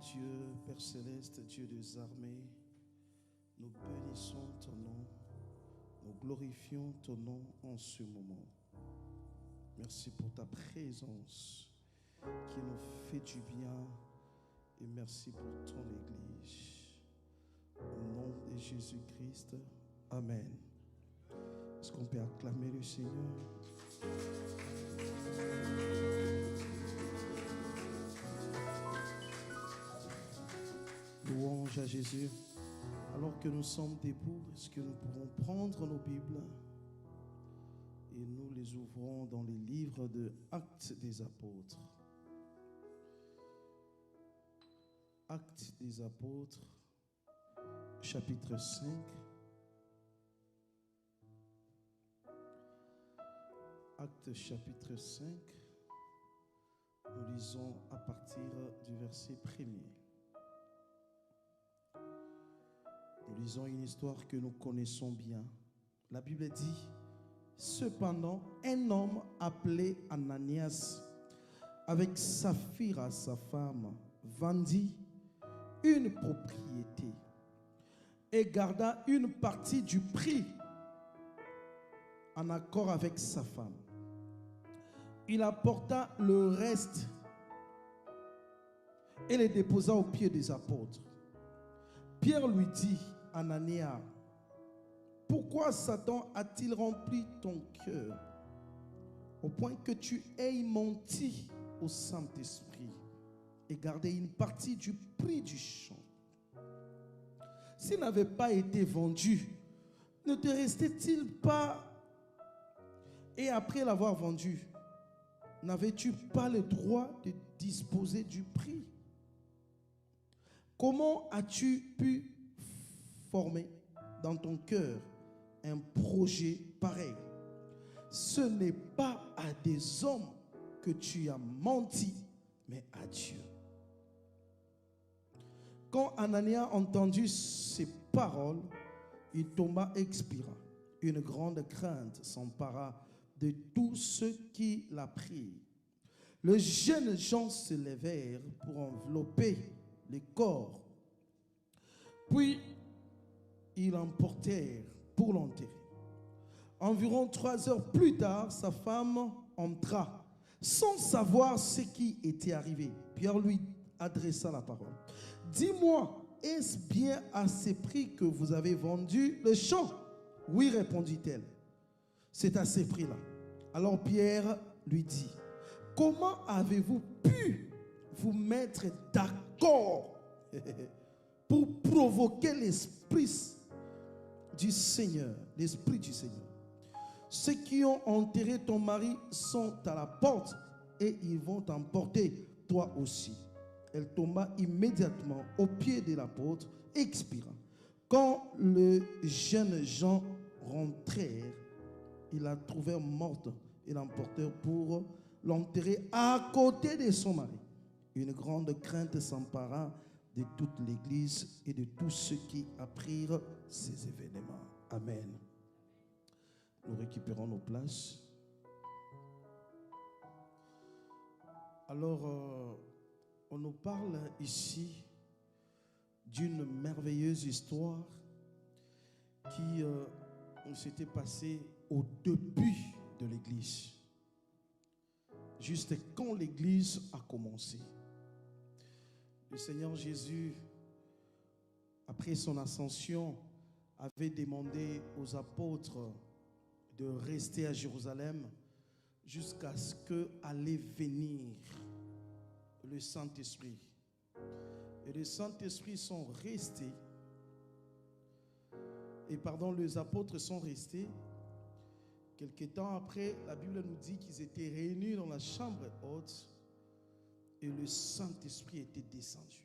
Dieu, Père Céleste, Dieu des armées, nous bénissons ton nom, nous glorifions ton nom en ce moment. Merci pour ta présence qui nous fait du bien et merci pour ton Église. Au nom de Jésus-Christ, Amen. Est-ce qu'on peut acclamer le Seigneur? Louange à Jésus. Alors que nous sommes debout, est-ce que nous pourrons prendre nos Bibles et nous les ouvrons dans les livres de Actes des Apôtres. Actes des Apôtres, chapitre 5. Actes chapitre 5, nous lisons à partir du verset 1er. Nous lisons une histoire que nous connaissons bien. La Bible dit, cependant, un homme appelé Ananias, avec Saphira, sa femme, vendit une propriété et garda une partie du prix en accord avec sa femme. Il apporta le reste et les déposa aux pieds des apôtres. Pierre lui dit, Anania, pourquoi Satan a-t-il rempli ton cœur au point que tu aies menti au Saint-Esprit et gardé une partie du prix du champ? S'il n'avait pas été vendu, ne te restait-il pas? Et après l'avoir vendu, n'avais-tu pas le droit de disposer du prix? Comment as-tu pu former dans ton cœur un projet pareil? Ce n'est pas à des hommes que tu as menti, mais à Dieu. Quand Anania entendit ces paroles, il tomba et expira. Une grande crainte s'empara de tous ceux qui l'apprirent. Les jeunes gens se levèrent pour envelopper le corps. Puis, ils l'emportèrent pour l'enterrer. Environ 3 heures plus tard, sa femme entra, sans savoir ce qui était arrivé. Pierre lui adressa la parole. Dis-moi, est-ce bien à ce prix que vous avez vendu le champ? Oui, répondit-elle. C'est à ce prix-là. Alors Pierre lui dit, comment avez-vous pu vous mettre d'accord pour provoquer l'esprit du Seigneur, l'esprit du Seigneur? Ceux qui ont enterré ton mari sont à la porte et ils vont t'emporter, toi aussi. Elle tomba immédiatement aux pieds de l'apôtre et expira. Quand les jeunes gens rentrèrent, ils la trouvèrent morte et l'emportèrent pour l'enterrer à côté de son mari. Une grande crainte s'empara de toute l'Église et de tous ceux qui apprirent ces événements. Amen. Nous récupérons nos places. Alors, on nous parle ici d'une merveilleuse histoire qui s'était passée au début de l'Église. Juste quand l'Église a commencé. Le Seigneur Jésus, après son ascension, avait demandé aux apôtres de rester à Jérusalem jusqu'à ce qu'allait venir le Saint-Esprit. Et les Saint-Esprit sont restés. Les apôtres sont restés. Quelque temps après, la Bible nous dit qu'ils étaient réunis dans la chambre haute et le Saint-Esprit était descendu.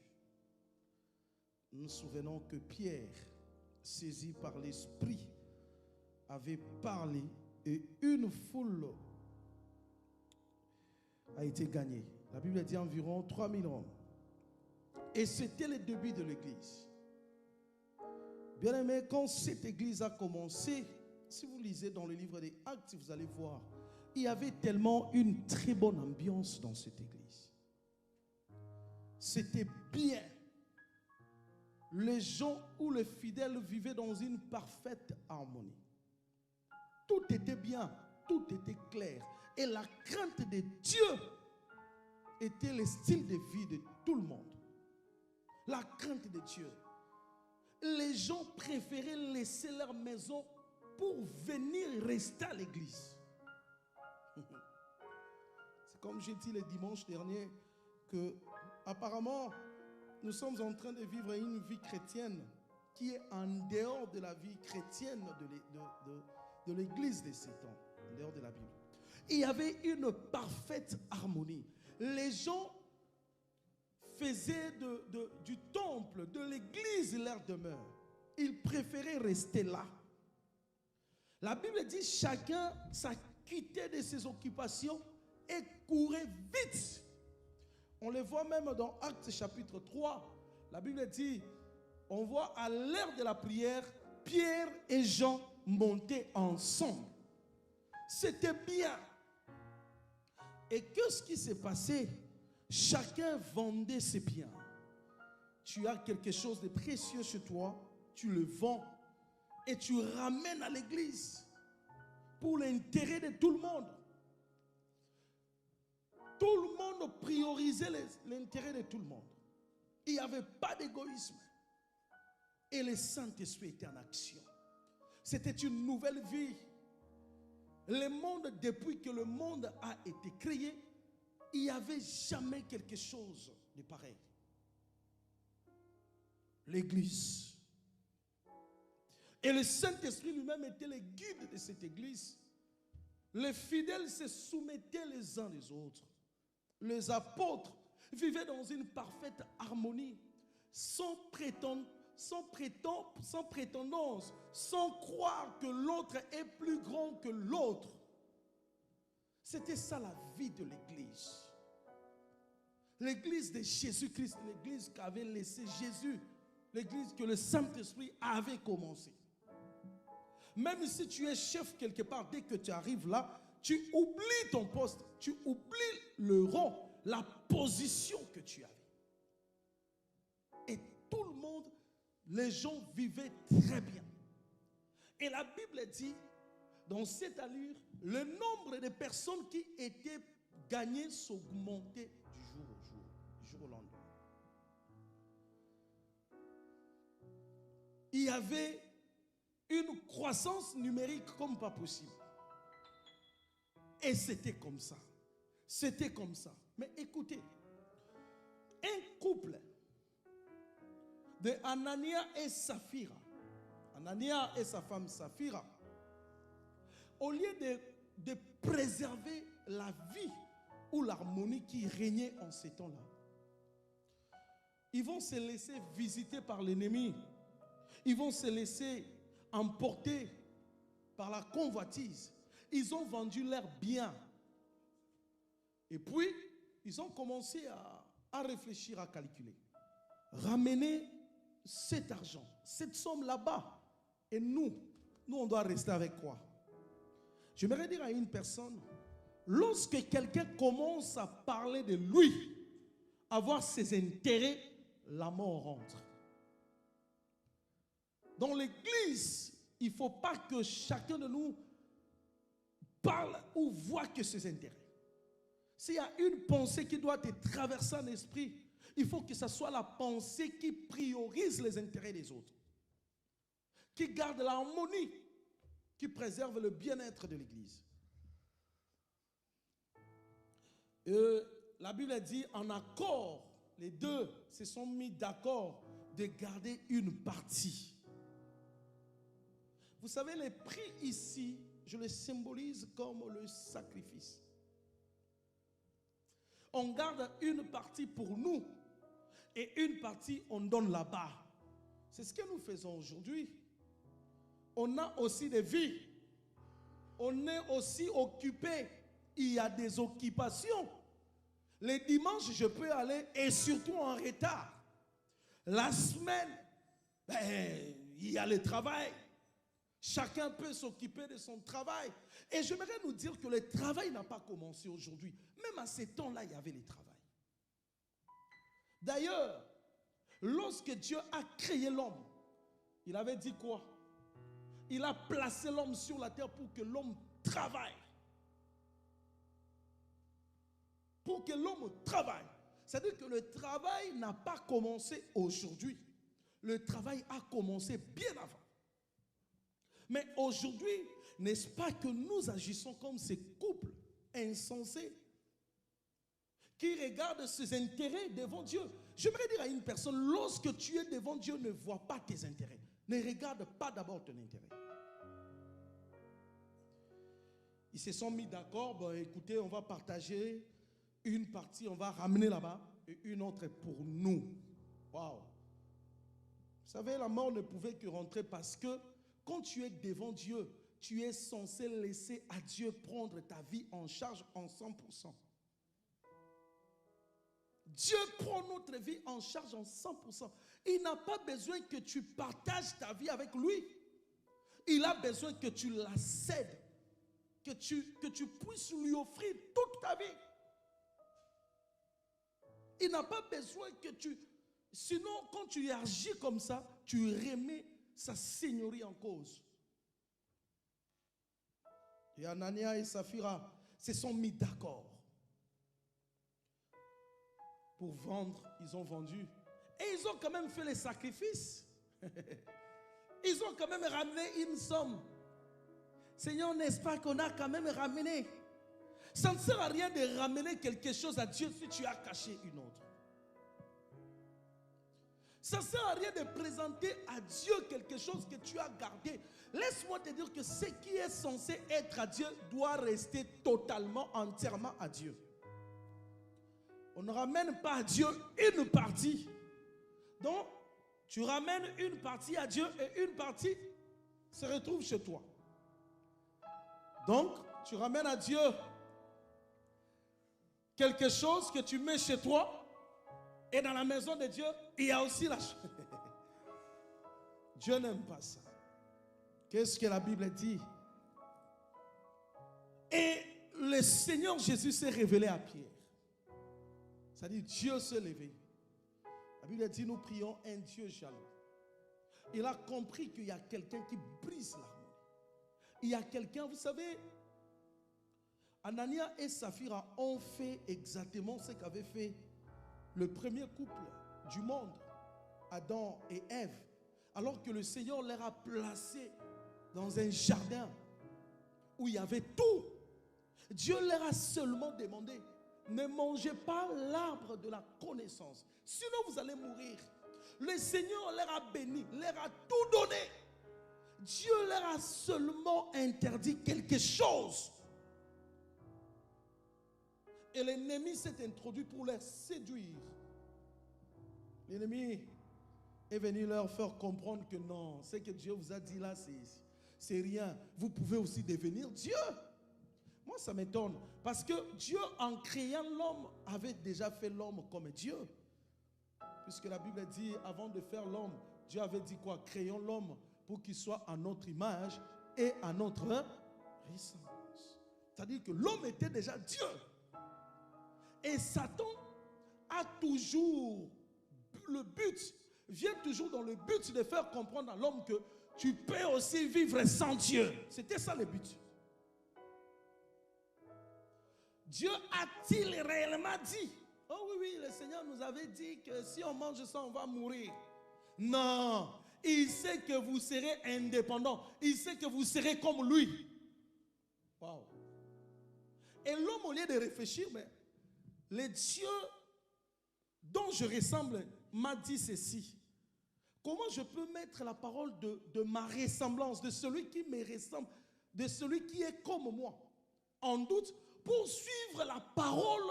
Nous nous souvenons que Pierre, saisi par l'Esprit, avait parlé et une foule a été gagnée. La Bible dit environ 3000 hommes. Et c'était le début de l'Église. Bien aimé, quand cette Église a commencé, si vous lisez dans le livre des Actes, vous allez voir, il y avait tellement une très bonne ambiance dans cette Église. c'était bien. Les gens ou les fidèles vivaient dans une parfaite harmonie. Tout était bien, tout était clair. Et la crainte de Dieu était le style de vie de tout le monde. La crainte de Dieu. Les gens préféraient laisser leur maison pour venir rester à l'église. C'est comme j'ai dit le dimanche dernier que apparemment nous sommes en train de vivre une vie chrétienne qui est en dehors de la vie chrétienne de l'église de ces temps, en dehors de la Bible. Il y avait une parfaite harmonie. Les gens faisaient du temple, de l'église leur demeure. Ils préféraient rester là. La Bible dit chacun s'acquittait de ses occupations et courait vite. On le voit même dans Actes chapitre 3. La Bible dit, on voit à l'heure de la prière, Pierre et Jean montaient ensemble. C'était bien. Et qu'est-ce qui s'est passé? Chacun vendait ses biens. Tu as quelque chose de précieux chez toi, tu le vends et tu ramènes à l'église pour l'intérêt de tout le monde. Tout le monde priorisait l'intérêt de tout le monde. Il n'y avait pas d'égoïsme. Et le Saint-Esprit était en action. C'était une nouvelle vie. Le monde, depuis que le monde a été créé, il n'y avait jamais quelque chose de pareil. L'église. Et le Saint-Esprit lui-même était le guide de cette église. Les fidèles se soumettaient les uns les autres. Les apôtres vivaient dans une parfaite harmonie, sans prétendance, sans croire que l'autre est plus grand que l'autre. C'était ça la vie de l'église. L'église de Jésus-Christ, l'église qu'avait laissé Jésus, l'église que le Saint-Esprit avait commencé. Même si tu es chef quelque part, dès que tu arrives là, tu oublies ton poste, tu oublies le rang, la position que tu avais. Et tout le monde, les gens vivaient très bien. Et la Bible dit, dans cette allure, le nombre de personnes qui étaient gagnées s'augmentait du jour au jour, du jour au lendemain. Il y avait une croissance numérique comme pas possible. Et c'était comme ça. C'était comme ça. Mais écoutez, un couple de Anania et Saphira, Anania et sa femme Saphira, au lieu de préserver la vie ou l'harmonie qui régnait en ces temps-là, ils vont se laisser visiter par l'ennemi. Ils vont se laisser emporter par la convoitise. Ils ont vendu leurs biens. Et puis, ils ont commencé à réfléchir, à calculer. Ramener cet argent, cette somme là-bas. Et nous, on doit rester avec quoi? J'aimerais dire à une personne, lorsque quelqu'un commence à parler de lui, avoir ses intérêts, la mort rentre. Dans l'église, il ne faut pas que chacun de nous parle ou voit que ses intérêts. S'il y a une pensée qui doit te traverser en esprit, il faut que ce soit la pensée qui priorise les intérêts des autres, qui garde l'harmonie, qui préserve le bien-être de l'église. La Bible dit en accord, les deux se sont mis d'accord de garder une partie. Vous savez, les prix ici, je les symbolise comme le sacrifice. On garde une partie pour nous et une partie on donne là-bas. C'est ce que nous faisons aujourd'hui. On a aussi des vies. On est aussi occupé. Il y a des occupations. Les dimanches, je peux aller et surtout en retard. La semaine, il y a le travail. Chacun peut s'occuper de son travail. Et j'aimerais nous dire que le travail n'a pas commencé aujourd'hui. Même à ces temps-là, il y avait le travail. D'ailleurs, lorsque Dieu a créé l'homme, il avait dit quoi? Il a placé l'homme sur la terre pour que l'homme travaille. Pour que l'homme travaille. C'est-à-dire que le travail n'a pas commencé aujourd'hui. Le travail a commencé bien avant. Mais aujourd'hui, n'est-ce pas que nous agissons comme ces couples insensés qui regardent ses intérêts devant Dieu? J'aimerais dire à une personne, lorsque tu es devant Dieu, ne vois pas tes intérêts. Ne regarde pas d'abord ton intérêt. Ils se sont mis d'accord, bon, écoutez, on va partager une partie, on va ramener là-bas, et une autre est pour nous. Waouh! Vous savez, la mort ne pouvait que rentrer parce que quand tu es devant Dieu, tu es censé laisser à Dieu prendre ta vie en charge en 100%. Dieu prend notre vie en charge en 100%. Il n'a pas besoin que tu partages ta vie avec lui. Il a besoin que tu la cèdes, que tu puisses lui offrir toute ta vie. Il n'a pas besoin que tu... Sinon, quand tu agis comme ça, tu remets sa seigneurie en cause. Et Anania et Saphira se sont mis d'accord. Pour vendre, ils ont vendu. Et ils ont quand même fait les sacrifices. Ils ont quand même ramené une somme. Seigneur, n'est-ce pas qu'on a quand même ramené? Ça ne sert à rien de ramener quelque chose à Dieu si tu as caché une autre. Ça ne sert à rien de présenter à Dieu quelque chose que tu as gardé. Laisse-moi te dire que ce qui est censé être à Dieu doit rester totalement, entièrement à Dieu. On ne ramène pas à Dieu une partie. Donc, tu ramènes une partie à Dieu et une partie se retrouve chez toi. Donc, tu ramènes à Dieu quelque chose que tu mets chez toi. Et dans la maison de Dieu, il y a aussi la chose. Dieu n'aime pas ça. Qu'est-ce que la Bible dit? Et le Seigneur Jésus s'est révélé à Pierre. C'est-à-dire Dieu s'est levé. La Bible dit, nous prions un Dieu jaloux. Il a compris qu'il y a quelqu'un qui brise l'harmonie. Il y a quelqu'un, vous savez, Anania et Saphira ont fait exactement ce qu'avait fait le premier couple du monde, Adam et Ève, alors que le Seigneur leur a placé dans un jardin où il y avait tout. Dieu leur a seulement demandé, ne mangez pas l'arbre de la connaissance, sinon vous allez mourir. Le Seigneur leur a béni, leur a tout donné. Dieu leur a seulement interdit quelque chose. Et l'ennemi s'est introduit pour les séduire. L'ennemi est venu leur faire comprendre que non, ce que Dieu vous a dit là, c'est rien. Vous pouvez aussi devenir Dieu. Moi, ça m'étonne. Parce que Dieu, en créant l'homme, avait déjà fait l'homme comme Dieu. Puisque la Bible dit, avant de faire l'homme, Dieu avait dit quoi? Créons l'homme pour qu'il soit à notre image et à notre ressemblance. C'est-à-dire que l'homme était déjà Dieu. Et Satan a toujours le but, vient toujours dans le but de faire comprendre à l'homme que tu peux aussi vivre sans Dieu. C'était ça le but. Dieu a-t-il réellement dit? Oh oui, oui, le Seigneur nous avait dit que si on mange ça, on va mourir. Non, il sait que vous serez indépendant. Il sait que vous serez comme lui. Wow. Et l'homme, au lieu de réfléchir, mais le Dieu dont je ressemble m'a dit ceci. Comment je peux mettre la parole de ma ressemblance, de celui qui me ressemble, de celui qui est comme moi, en doute, pour suivre la parole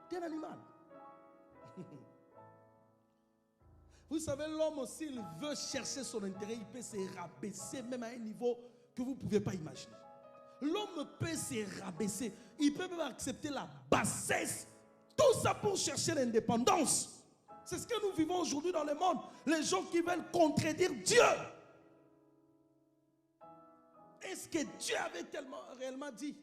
d'un animal? Vous savez, l'homme, s'il veut chercher son intérêt, il peut se rabaisser même à un niveau que vous ne pouvez pas imaginer. L'homme peut se rabaisser, il peut même accepter la bassesse. Tout ça pour chercher l'indépendance. C'est ce que nous vivons aujourd'hui dans le monde. Les gens qui veulent contredire Dieu. Est-ce que Dieu avait réellement dit?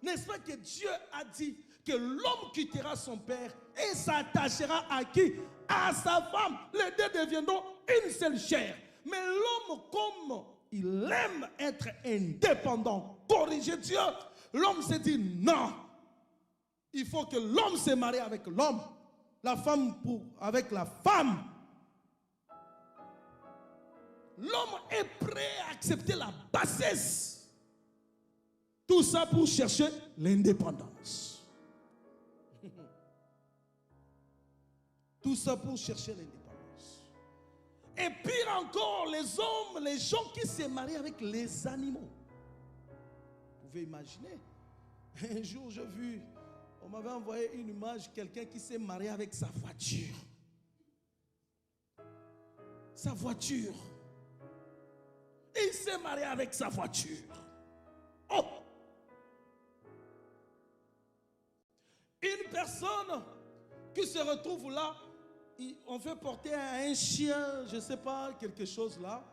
N'est-ce pas que Dieu a dit que l'homme quittera son père et s'attachera à qui? À sa femme. Les deux deviendront une seule chair. Mais l'homme, comme il aime être indépendant, corriger Dieu, l'homme s'est dit non. Il faut que l'homme se marie avec l'homme, la femme avec la femme. L'homme est prêt à accepter la bassesse. Tout ça pour chercher l'indépendance. Tout ça pour chercher l'indépendance. Et pire encore, les hommes, les gens qui se marient avec les animaux. Vous pouvez imaginer. Un jour, j'ai vu, on m'avait envoyé une image, quelqu'un qui s'est marié avec sa voiture. Sa voiture. Et il s'est marié avec sa voiture. Oh! Une personne qui se retrouve là, on fait porter un chien, je ne sais pas, quelque chose là,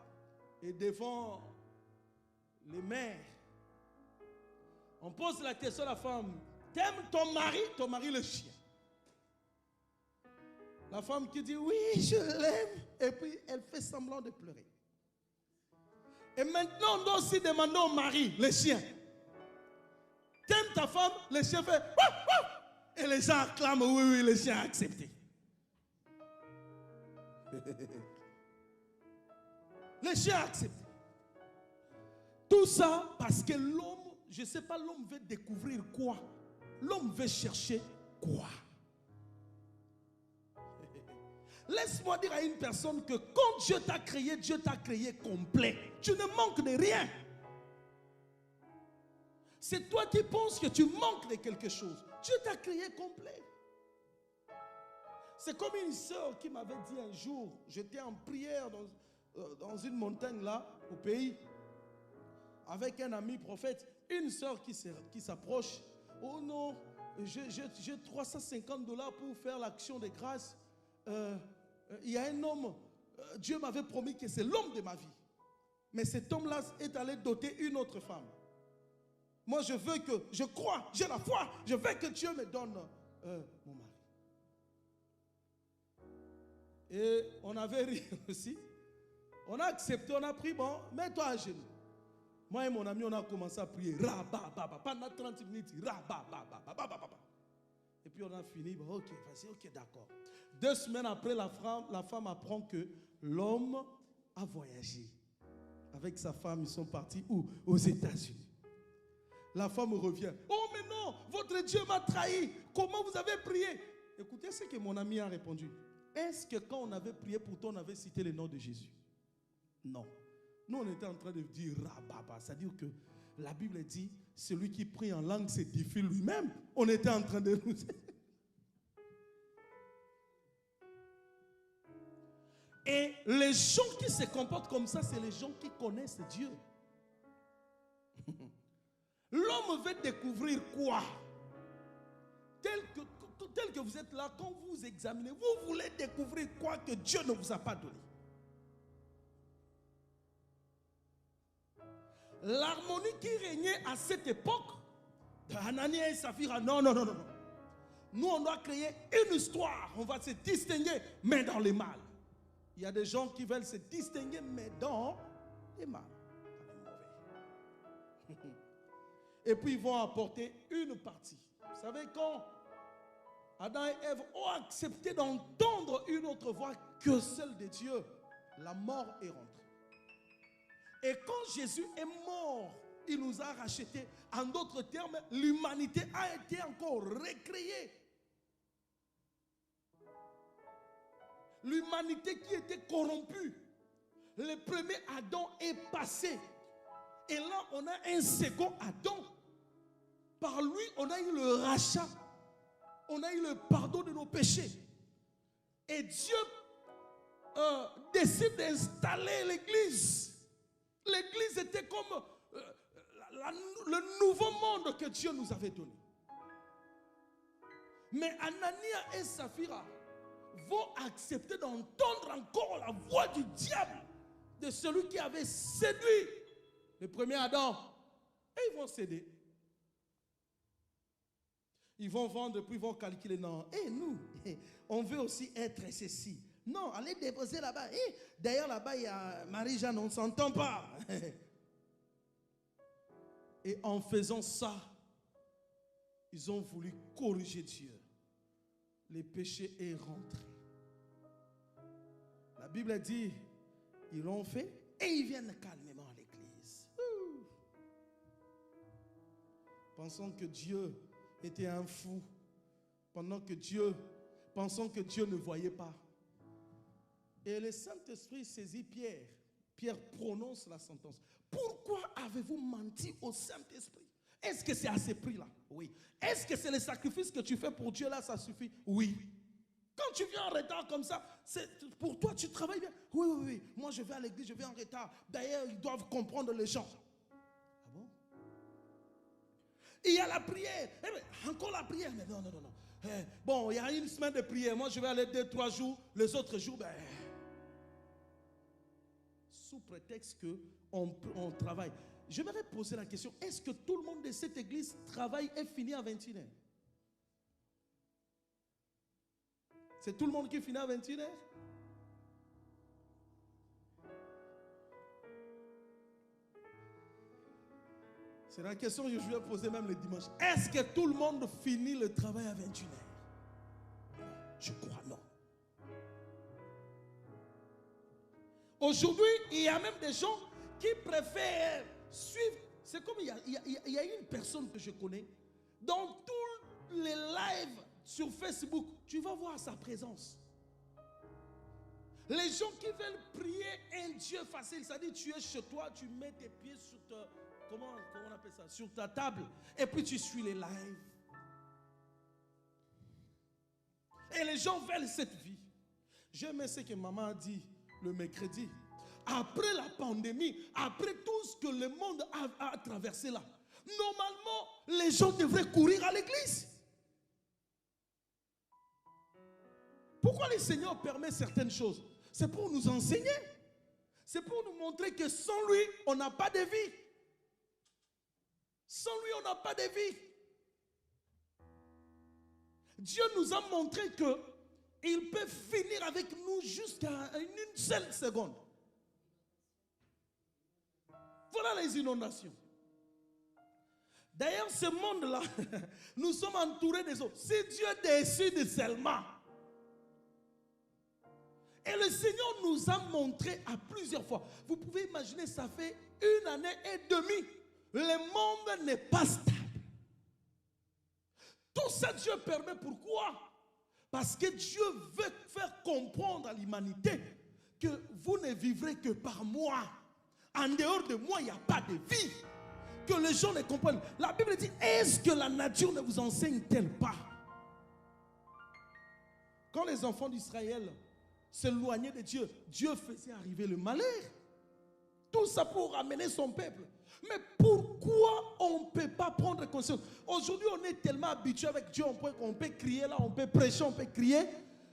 et devant les mères, on pose la question à la femme, t'aimes ton mari le chien? La femme qui dit oui, je l'aime, et puis elle fait semblant de pleurer. Et maintenant, on doit aussi demander au mari, le chien, t'aimes ta femme? Le chien fait ouf, ouf. Et les gens acclament, oui, oui, le chien a accepté. Le chien a accepté. Tout ça parce que l'homme, je ne sais pas, l'homme veut découvrir quoi? L'homme veut chercher quoi? Laisse-moi dire à une personne que quand Dieu t'a créé complet. Tu ne manques de rien. C'est toi qui penses que tu manques de quelque chose. Dieu t'a créé complet. C'est comme une sœur qui m'avait dit un jour, j'étais en prière dans une montagne là, au pays, avec un ami prophète, une sœur qui s'approche. Oh non, j'ai 350 $ pour faire l'action de grâce. Il y a un homme, Dieu m'avait promis que c'est l'homme de ma vie. Mais cet homme-là est allé doter une autre femme. Moi, je crois, j'ai la foi, je veux que Dieu me donne mon mari. Et on avait ri aussi. On a accepté, on a pris, bon, mets-toi à genoux. Moi et mon ami, on a commencé à prier. Pendant 30 minutes, et puis on a fini, bon, ok, vas-y, ok, d'accord. 2 semaines après, la femme apprend que l'homme a voyagé. Avec sa femme, ils sont partis où? Aux États-Unis. La femme revient. Oh mais non, votre Dieu m'a trahi. Comment vous avez prié? Écoutez ce que mon ami a répondu. Est-ce que quand on avait prié pour toi, on avait cité le nom de Jésus? Non. Nous, on était en train de dire rababa. C'est-à-dire que la Bible dit, celui qui prie en langue s'édifie lui-même. On était en train de nous... Et les gens qui se comportent comme ça, c'est les gens qui connaissent Dieu. L'homme veut découvrir quoi? Tel que vous êtes là, quand vous examinez, vous voulez découvrir quoi que Dieu ne vous a pas donné. L'harmonie qui régnait à cette époque, de Hanania et Saphira, non. Nous, on doit créer une histoire. On va se distinguer, mais dans le mal. Il y a des gens qui veulent se distinguer, mais dans le mal. Et puis ils vont apporter une partie. Vous savez, quand Adam et Ève ont accepté d'entendre une autre voix que celle de Dieu, la mort est rentrée. Et quand Jésus est mort, il nous a rachetés. En d'autres termes, l'humanité a été encore recréée. L'humanité qui était corrompue. Le premier Adam est passé. Et là, on a un second Adam. Par lui, on a eu le rachat. On a eu le pardon de nos péchés. Et Dieu décide d'installer l'église. L'église était comme le nouveau monde que Dieu nous avait donné. Mais Anania et Saphira vont accepter d'entendre encore la voix du diable, de celui qui avait séduit le premier Adam. Et ils vont céder. Ils vont vendre, puis ils vont calculer. Non, nous, on veut aussi être ceci. Non, allez déposer là-bas. D'ailleurs, là-bas, il y a Marie-Jeanne, on ne s'entend pas. Et en faisant ça, ils ont voulu corriger Dieu. Les péchés est rentré. La Bible dit, ils l'ont fait et ils viennent calmement à l'église. Pensant que Dieu était un fou. Pensant que Dieu ne voyait pas. Et le Saint-Esprit saisit Pierre. Pierre prononce la sentence. Pourquoi avez-vous menti au Saint-Esprit? Est-ce que c'est à ce prix-là? Oui. Est-ce que c'est le sacrifice que tu fais pour Dieu là, ça suffit? Oui. Quand tu viens en retard comme ça, pour toi tu travailles bien. Oui. Moi je vais à l'église, je viens en retard. D'ailleurs, ils doivent comprendre les gens. Ah bon? Il y a la prière. Encore la prière. Mais non. Bon, il y a une semaine de prière. Moi je vais aller 2-3 jours. Les autres jours, sous prétexte qu'on travaille. Je m'aurais posé la question, est-ce que tout le monde de cette église travaille et finit à 21h? C'est tout le monde qui finit à 21h? C'est la question que je vais poser même le dimanche. Est-ce que tout le monde finit le travail à 21h? Non, je crois non. Aujourd'hui, il y a même des gens qui préfèrent suivre. C'est comme il y a une personne que je connais. Dans tous les lives sur Facebook, tu vas voir sa présence. Les gens qui veulent prier un Dieu facile, c'est-à-dire tu es chez toi, tu mets tes pieds sur comment on appelle ça, sur ta table, et puis tu suis les lives. Et les gens veulent cette vie. J'aime ce que maman a dit le mercredi. Après la pandémie, après tout ce que le monde a traversé là, normalement, les gens devraient courir à l'église. Pourquoi le Seigneur permet certaines choses? C'est pour nous enseigner. C'est pour nous montrer que sans lui, on n'a pas de vie. Sans lui, on n'a pas de vie. Dieu nous a montré qu'il peut finir avec nous jusqu'à une seule seconde. Voilà les inondations. D'ailleurs, ce monde-là, nous sommes entourés des eaux. Si Dieu décide seulement. Et le Seigneur nous a montré à plusieurs fois. Vous pouvez imaginer, ça fait 1 année et demie. Le monde n'est pas stable. Tout ça, Dieu permet. Pourquoi? Parce que Dieu veut faire comprendre à l'humanité que vous ne vivrez que par moi. En dehors de moi, il n'y a pas de vie. Que les gens ne comprennent. La Bible dit, est-ce que la nature ne vous enseigne-t-elle pas? Quand les enfants d'Israël s'éloignaient de Dieu, Dieu faisait arriver le malheur. Tout ça pour ramener son peuple. Mais pourquoi on ne peut pas prendre conscience? Aujourd'hui, on est tellement habitué avec Dieu, on peut crier là, on peut prêcher, on peut crier.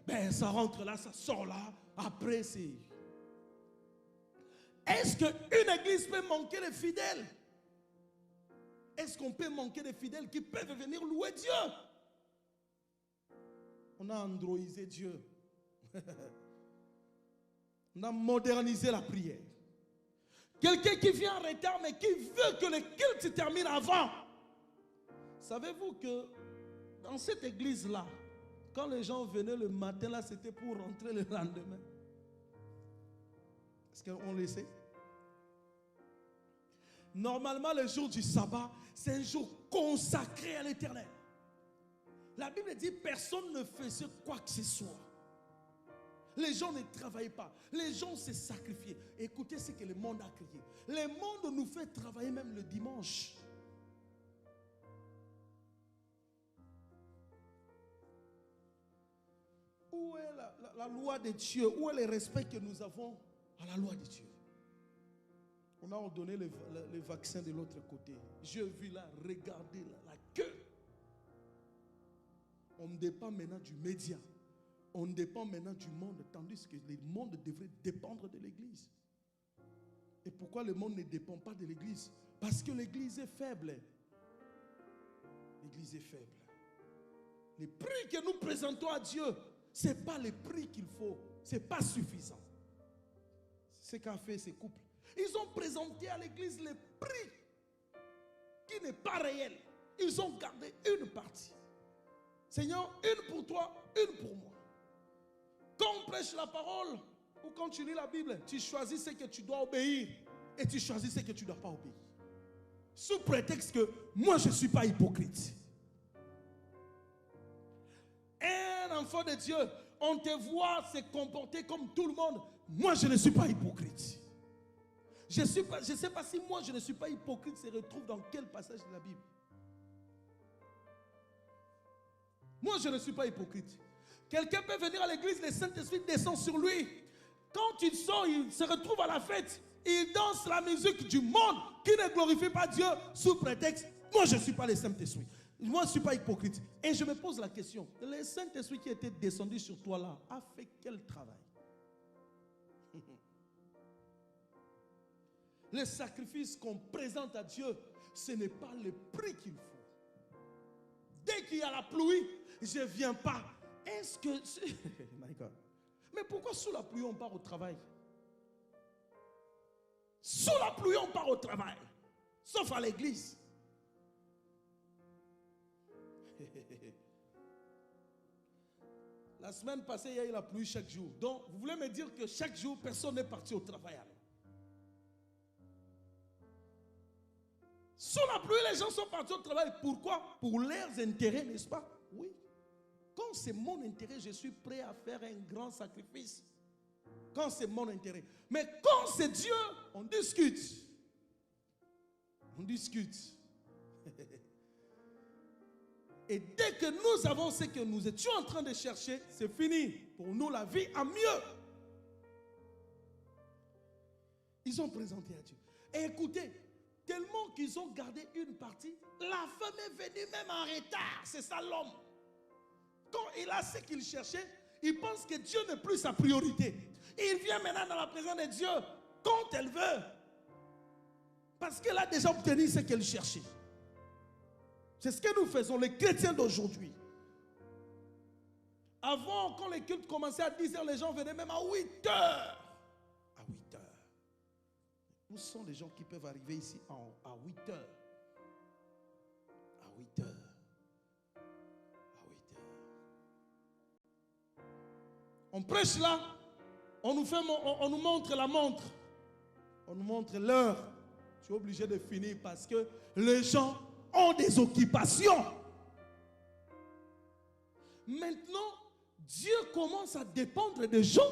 Ben, ça rentre là, ça sort là. Après, c'est... Est-ce qu'une église peut manquer de fidèles? Est-ce qu'on peut manquer de fidèles qui peuvent venir louer Dieu? On a androïsé Dieu. On a modernisé la prière. Quelqu'un qui vient en retard, mais qui veut que le culte se termine avant. Savez-vous que dans cette église-là, quand les gens venaient le matin, là, c'était pour rentrer le lendemain. Est-ce qu'on le sait? Normalement, le jour du sabbat, c'est un jour consacré à l'Éternel. La Bible dit personne ne faisait quoi que ce soit. Les gens ne travaillaient pas. Les gens se sacrifiaient. Écoutez ce que le monde a crié. Le monde nous fait travailler même le dimanche. Où est la loi de Dieu? Où est le respect que nous avons à la loi de Dieu? On a ordonné le vaccin de l'autre côté. Je vis là, regardez là, la queue. On dépend maintenant du média. On dépend maintenant du monde, tandis que le monde devrait dépendre de l'église. Et pourquoi le monde ne dépend pas de l'église? Parce que l'église est faible. L'église est faible. Les prix que nous présentons à Dieu, ce n'est pas les prix qu'il faut. Ce n'est pas suffisant. C'est ce qu'a fait ces couples. Ils ont présenté à l'église les prix qui n'est pas réel. Ils ont gardé une partie. Seigneur, une pour toi, une pour moi. Quand on prêche la parole ou quand tu lis la Bible, tu choisis ce que tu dois obéir et tu choisis ce que tu ne dois pas obéir. Sous prétexte que moi je ne suis pas hypocrite. Un enfant de Dieu, on te voit se comporter comme tout le monde. Moi je ne suis pas hypocrite. Je ne sais pas si moi je ne suis pas hypocrite se retrouve dans quel passage de la Bible. Moi je ne suis pas hypocrite. Quelqu'un peut venir à l'église, le Saint-Esprit descend sur lui. Quand il sort, il se retrouve à la fête. Il danse la musique du monde qui ne glorifie pas Dieu sous prétexte, moi je ne suis pas le Saint-Esprit. Moi je ne suis pas hypocrite. Et je me pose la question, le Saint-Esprit qui était descendu sur toi là, a fait quel travail? Le sacrifice qu'on présente à Dieu, ce n'est pas le prix qu'il faut. Dès qu'il y a la pluie, je ne viens pas. Est-ce que... My God. Mais pourquoi sous la pluie on part au travail? Sous la pluie on part au travail. Sauf à l'église. La semaine passée, il y a eu la pluie chaque jour. Donc, vous voulez me dire que chaque jour, personne n'est parti au travail alors? Sous la pluie, les gens sont partis au travail. Pourquoi? Pour leurs intérêts, n'est-ce pas? Oui. Quand c'est mon intérêt, je suis prêt à faire un grand sacrifice. Quand c'est mon intérêt. Mais quand c'est Dieu, on discute. On discute. Et dès que nous avons ce que nous étions en train de chercher, c'est fini. Pour nous, la vie a mieux. Ils ont présenté à Dieu. Et écoutez, tellement qu'ils ont gardé une partie, la femme est venue même en retard. C'est ça l'homme. Quand il a ce qu'il cherchait, il pense que Dieu n'est plus sa priorité. Il vient maintenant dans la présence de Dieu quand elle veut. Parce qu'elle a déjà obtenu ce qu'elle cherchait. C'est ce que nous faisons, les chrétiens d'aujourd'hui. Avant, quand les cultes commençaient à 10h, les gens venaient même à 8h. À 8h. Où sont les gens qui peuvent arriver ici à 8h? À 8h. À 8h. On prêche là, on nous montre la montre. On nous montre l'heure. Tu es obligé de finir parce que les gens ont des occupations. Maintenant, Dieu commence à dépendre des gens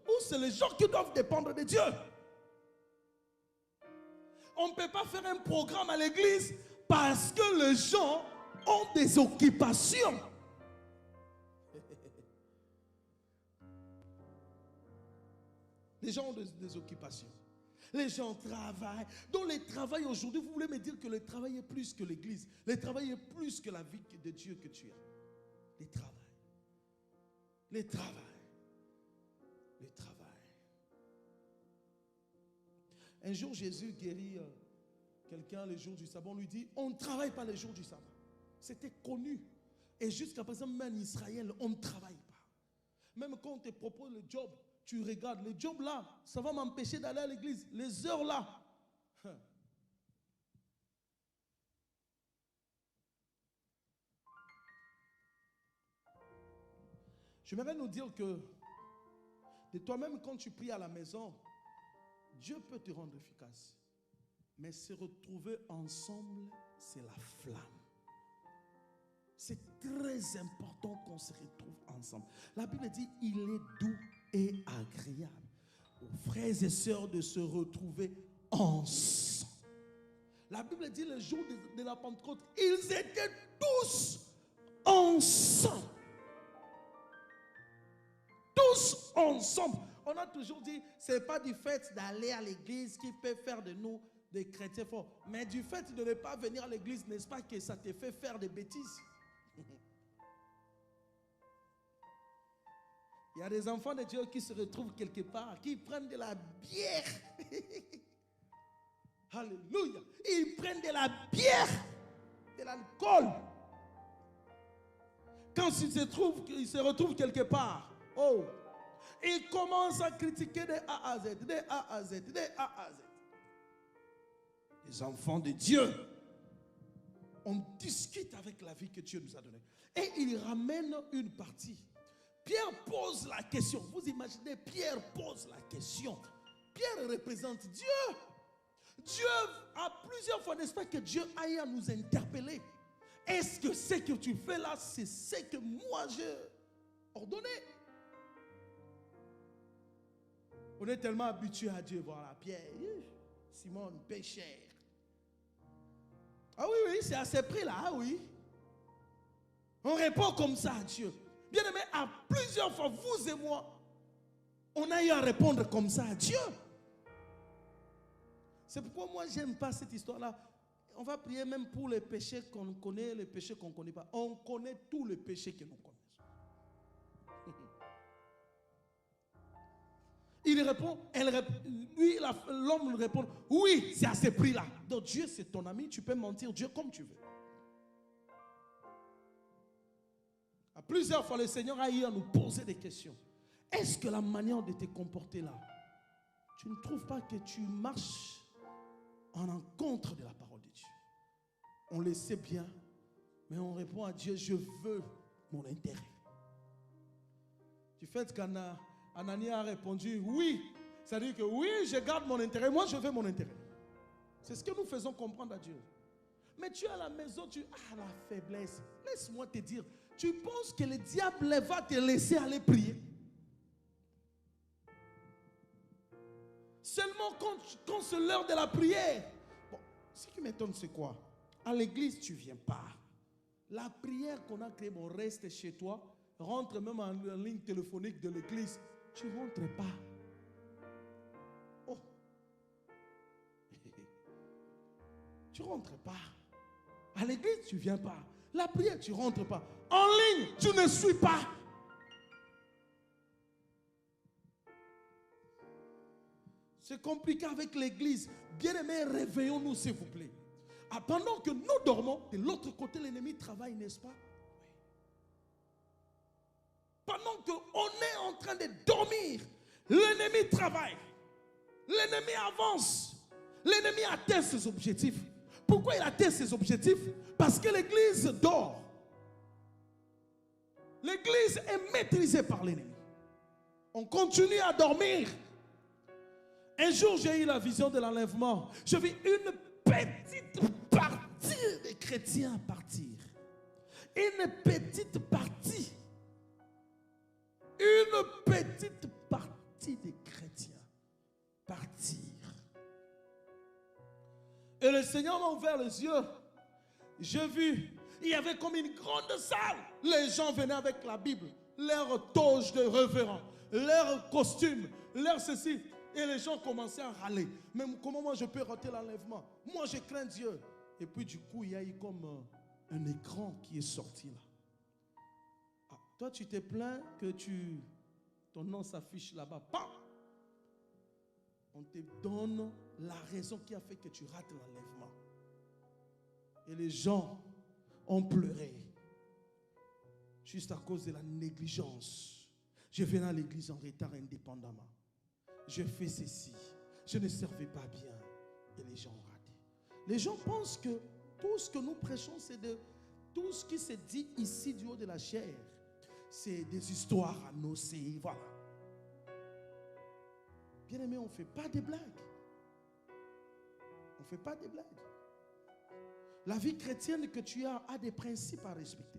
ou c'est les gens qui doivent dépendre de Dieu? On ne peut pas faire un programme à l'église parce que les gens ont des occupations. Les gens ont des occupations. Les gens travaillent. Donc le travail aujourd'hui, vous voulez me dire que le travail est plus que l'église. Le travail est plus que la vie de Dieu que tu as. Le travail. Le travail. Le travail. Un jour, Jésus guérit quelqu'un le jour du sabbat. On lui dit, on ne travaille pas le jour du sabbat. C'était connu. Et jusqu'à présent, même en Israël, on ne travaille pas. Même quand on te propose le job, tu regardes, le job là, ça va m'empêcher d'aller à l'église. Les heures là. J'aimerais nous dire que de toi-même, quand tu pries à la maison, Dieu peut te rendre efficace. Mais se retrouver ensemble, c'est la flamme. C'est très important qu'on se retrouve ensemble. La Bible dit, il est doux et agréable aux frères et sœurs de se retrouver ensemble. La Bible dit, le jour de la Pentecôte, ils étaient tous ensemble. Tous ensemble. On a toujours dit, ce n'est pas du fait d'aller à l'église qui peut faire de nous des chrétiens forts. Mais du fait de ne pas venir à l'église, n'est-ce pas que ça te fait faire des bêtises? Il y a des enfants de Dieu qui se retrouvent quelque part, qui prennent de la bière. Alléluia. Ils prennent de la bière, de l'alcool. quand il se retrouve quelque part, oh, il commence à critiquer des A à Z, des A à Z, des A à Z. Les enfants de Dieu, on discute avec la vie que Dieu nous a donnée. Et il ramène une partie. Pierre pose la question. Vous imaginez, Pierre pose la question. Pierre représente Dieu. Dieu a plusieurs fois, n'est-ce pas, que Dieu aille à nous interpeller. Est-ce que ce que tu fais là, c'est ce que moi j'ai ordonné? On est tellement habitué à Dieu. Voilà, Pierre, Simon, pécheur. Ah oui, oui, c'est à ce prix-là, ah oui. On répond comme ça à Dieu. Bien aimé, à plusieurs fois, vous et moi, on a eu à répondre comme ça à Dieu. C'est pourquoi moi, je n'aime pas cette histoire-là. On va prier même pour les péchés qu'on connaît, les péchés qu'on ne connaît pas. On connaît tous les péchés que nous connaissons. Il répond, lui, l'homme lui répond, oui, c'est à ce prix-là. Donc Dieu, c'est ton ami, tu peux mentir Dieu comme tu veux. À plusieurs fois, le Seigneur a eu à nous poser des questions. Est-ce que la manière de te comporter là, tu ne trouves pas que tu marches en encontre de la parole de Dieu? On le sait bien, mais on répond à Dieu, je veux mon intérêt. Du fait qu'Anani a répondu oui, c'est-à-dire que oui, je garde mon intérêt, moi je veux mon intérêt. C'est ce que nous faisons comprendre à Dieu. Mais tu es à la maison, tu as la faiblesse. Laisse-moi te dire, tu penses que le diable va te laisser aller prier? Seulement quand c'est l'heure de la prière. Bon, ce qui m'étonne, c'est quoi? À l'église, tu ne viens pas. La prière qu'on a créée, bon, reste chez toi. Rentre même en ligne téléphonique de l'église. Tu ne rentres pas. Oh. Tu ne rentres pas. À l'église, tu ne viens pas. La prière, tu ne rentres pas. En ligne, tu ne suis pas. C'est compliqué avec l'église. Bien-aimés, réveillons-nous s'il vous plaît. Ah, pendant que nous dormons, de l'autre côté, l'ennemi travaille, n'est-ce pas? Pendant qu'on est en train de dormir, l'ennemi travaille. L'ennemi avance. L'ennemi atteint ses objectifs. Pourquoi il atteint ses objectifs? Parce que l'église dort. L'église est maîtrisée par l'ennemi. On continue à dormir. Un jour, j'ai eu la vision de l'enlèvement. Je vis une petite partie des chrétiens partir. Une petite partie. Une petite partie des chrétiens partir. Et le Seigneur m'a ouvert les yeux. J'ai vu, il y avait comme une grande salle. Les gens venaient avec la Bible, leur toge de révérend, leur costume, leur ceci. Et les gens commençaient à râler. Mais comment moi je peux rater l'enlèvement? Moi je crains Dieu. Et puis du coup, il y a eu comme un écran qui est sorti là. Ah, toi tu te plains que ton nom s'affiche là-bas. Pam! On te donne la raison qui a fait que tu rates l'enlèvement. Et les gens ont pleuré. Juste à cause de la négligence. Je venais à l'église en retard indépendamment. Je fais ceci. Je ne servais pas bien. Et les gens ont raté. Les gens pensent que tout ce que nous prêchons, c'est de tout ce qui se dit ici du haut de la chair. C'est des histoires à nocées. Voilà. Bien aimé, on ne fait pas des blagues. On ne fait pas des blagues. La vie chrétienne que tu as a des principes à respecter.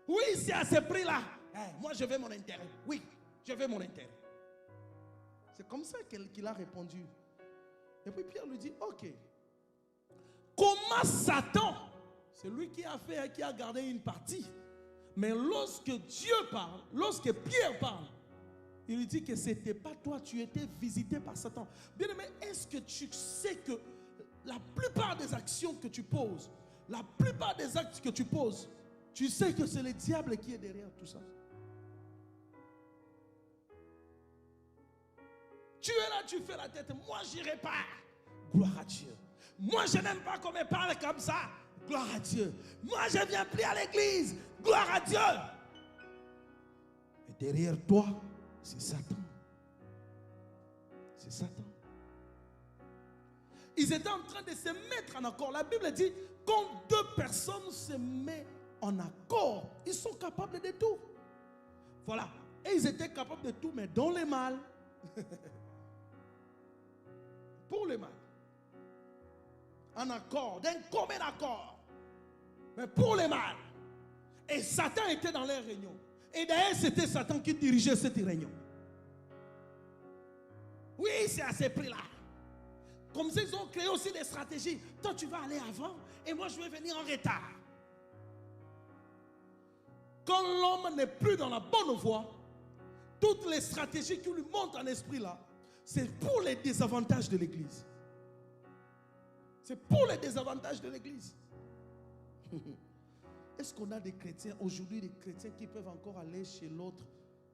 Oui, c'est à ce prix-là. Moi, je veux mon intérêt. Oui, je veux mon intérêt. C'est comme ça qu'il a répondu. Et puis Pierre lui dit, ok. Comment Satan, c'est lui qui a fait, qui a gardé une partie. Mais lorsque Dieu parle, lorsque Pierre parle, il lui dit que ce n'était pas toi, tu étais visité par Satan. Bien aimé, est-ce que tu sais que la plupart des actions que tu poses, la plupart des actes que tu poses, tu sais que c'est le diable qui est derrière tout ça? Tu es là, tu fais la tête. Moi, j'irai pas. Gloire à Dieu. Moi, je n'aime pas qu'on me parle comme ça. Gloire à Dieu. Moi, je viens prier à l'église. Gloire à Dieu. Et derrière toi, c'est Satan. C'est Satan. Ils étaient en train de se mettre en accord. La Bible dit, quand deux personnes se mettent en accord, ils sont capables de tout. Voilà. Et ils étaient capables de tout, mais dans le mal. Pour le mal. En accord, d'un commun accord. Mais pour le mal. Et Satan était dans les réunions. Et d'ailleurs, c'était Satan qui dirigeait cette réunion. Oui, c'est à ce prix-là. Comme ça, ils ont créé aussi des stratégies. Toi, tu vas aller avant et moi, je vais venir en retard. Quand l'homme n'est plus dans la bonne voie, toutes les stratégies qui lui montent en esprit là, c'est pour les désavantages de l'église. C'est pour les désavantages de l'église. Est-ce qu'on a des chrétiens aujourd'hui, des chrétiens qui peuvent encore aller chez l'autre?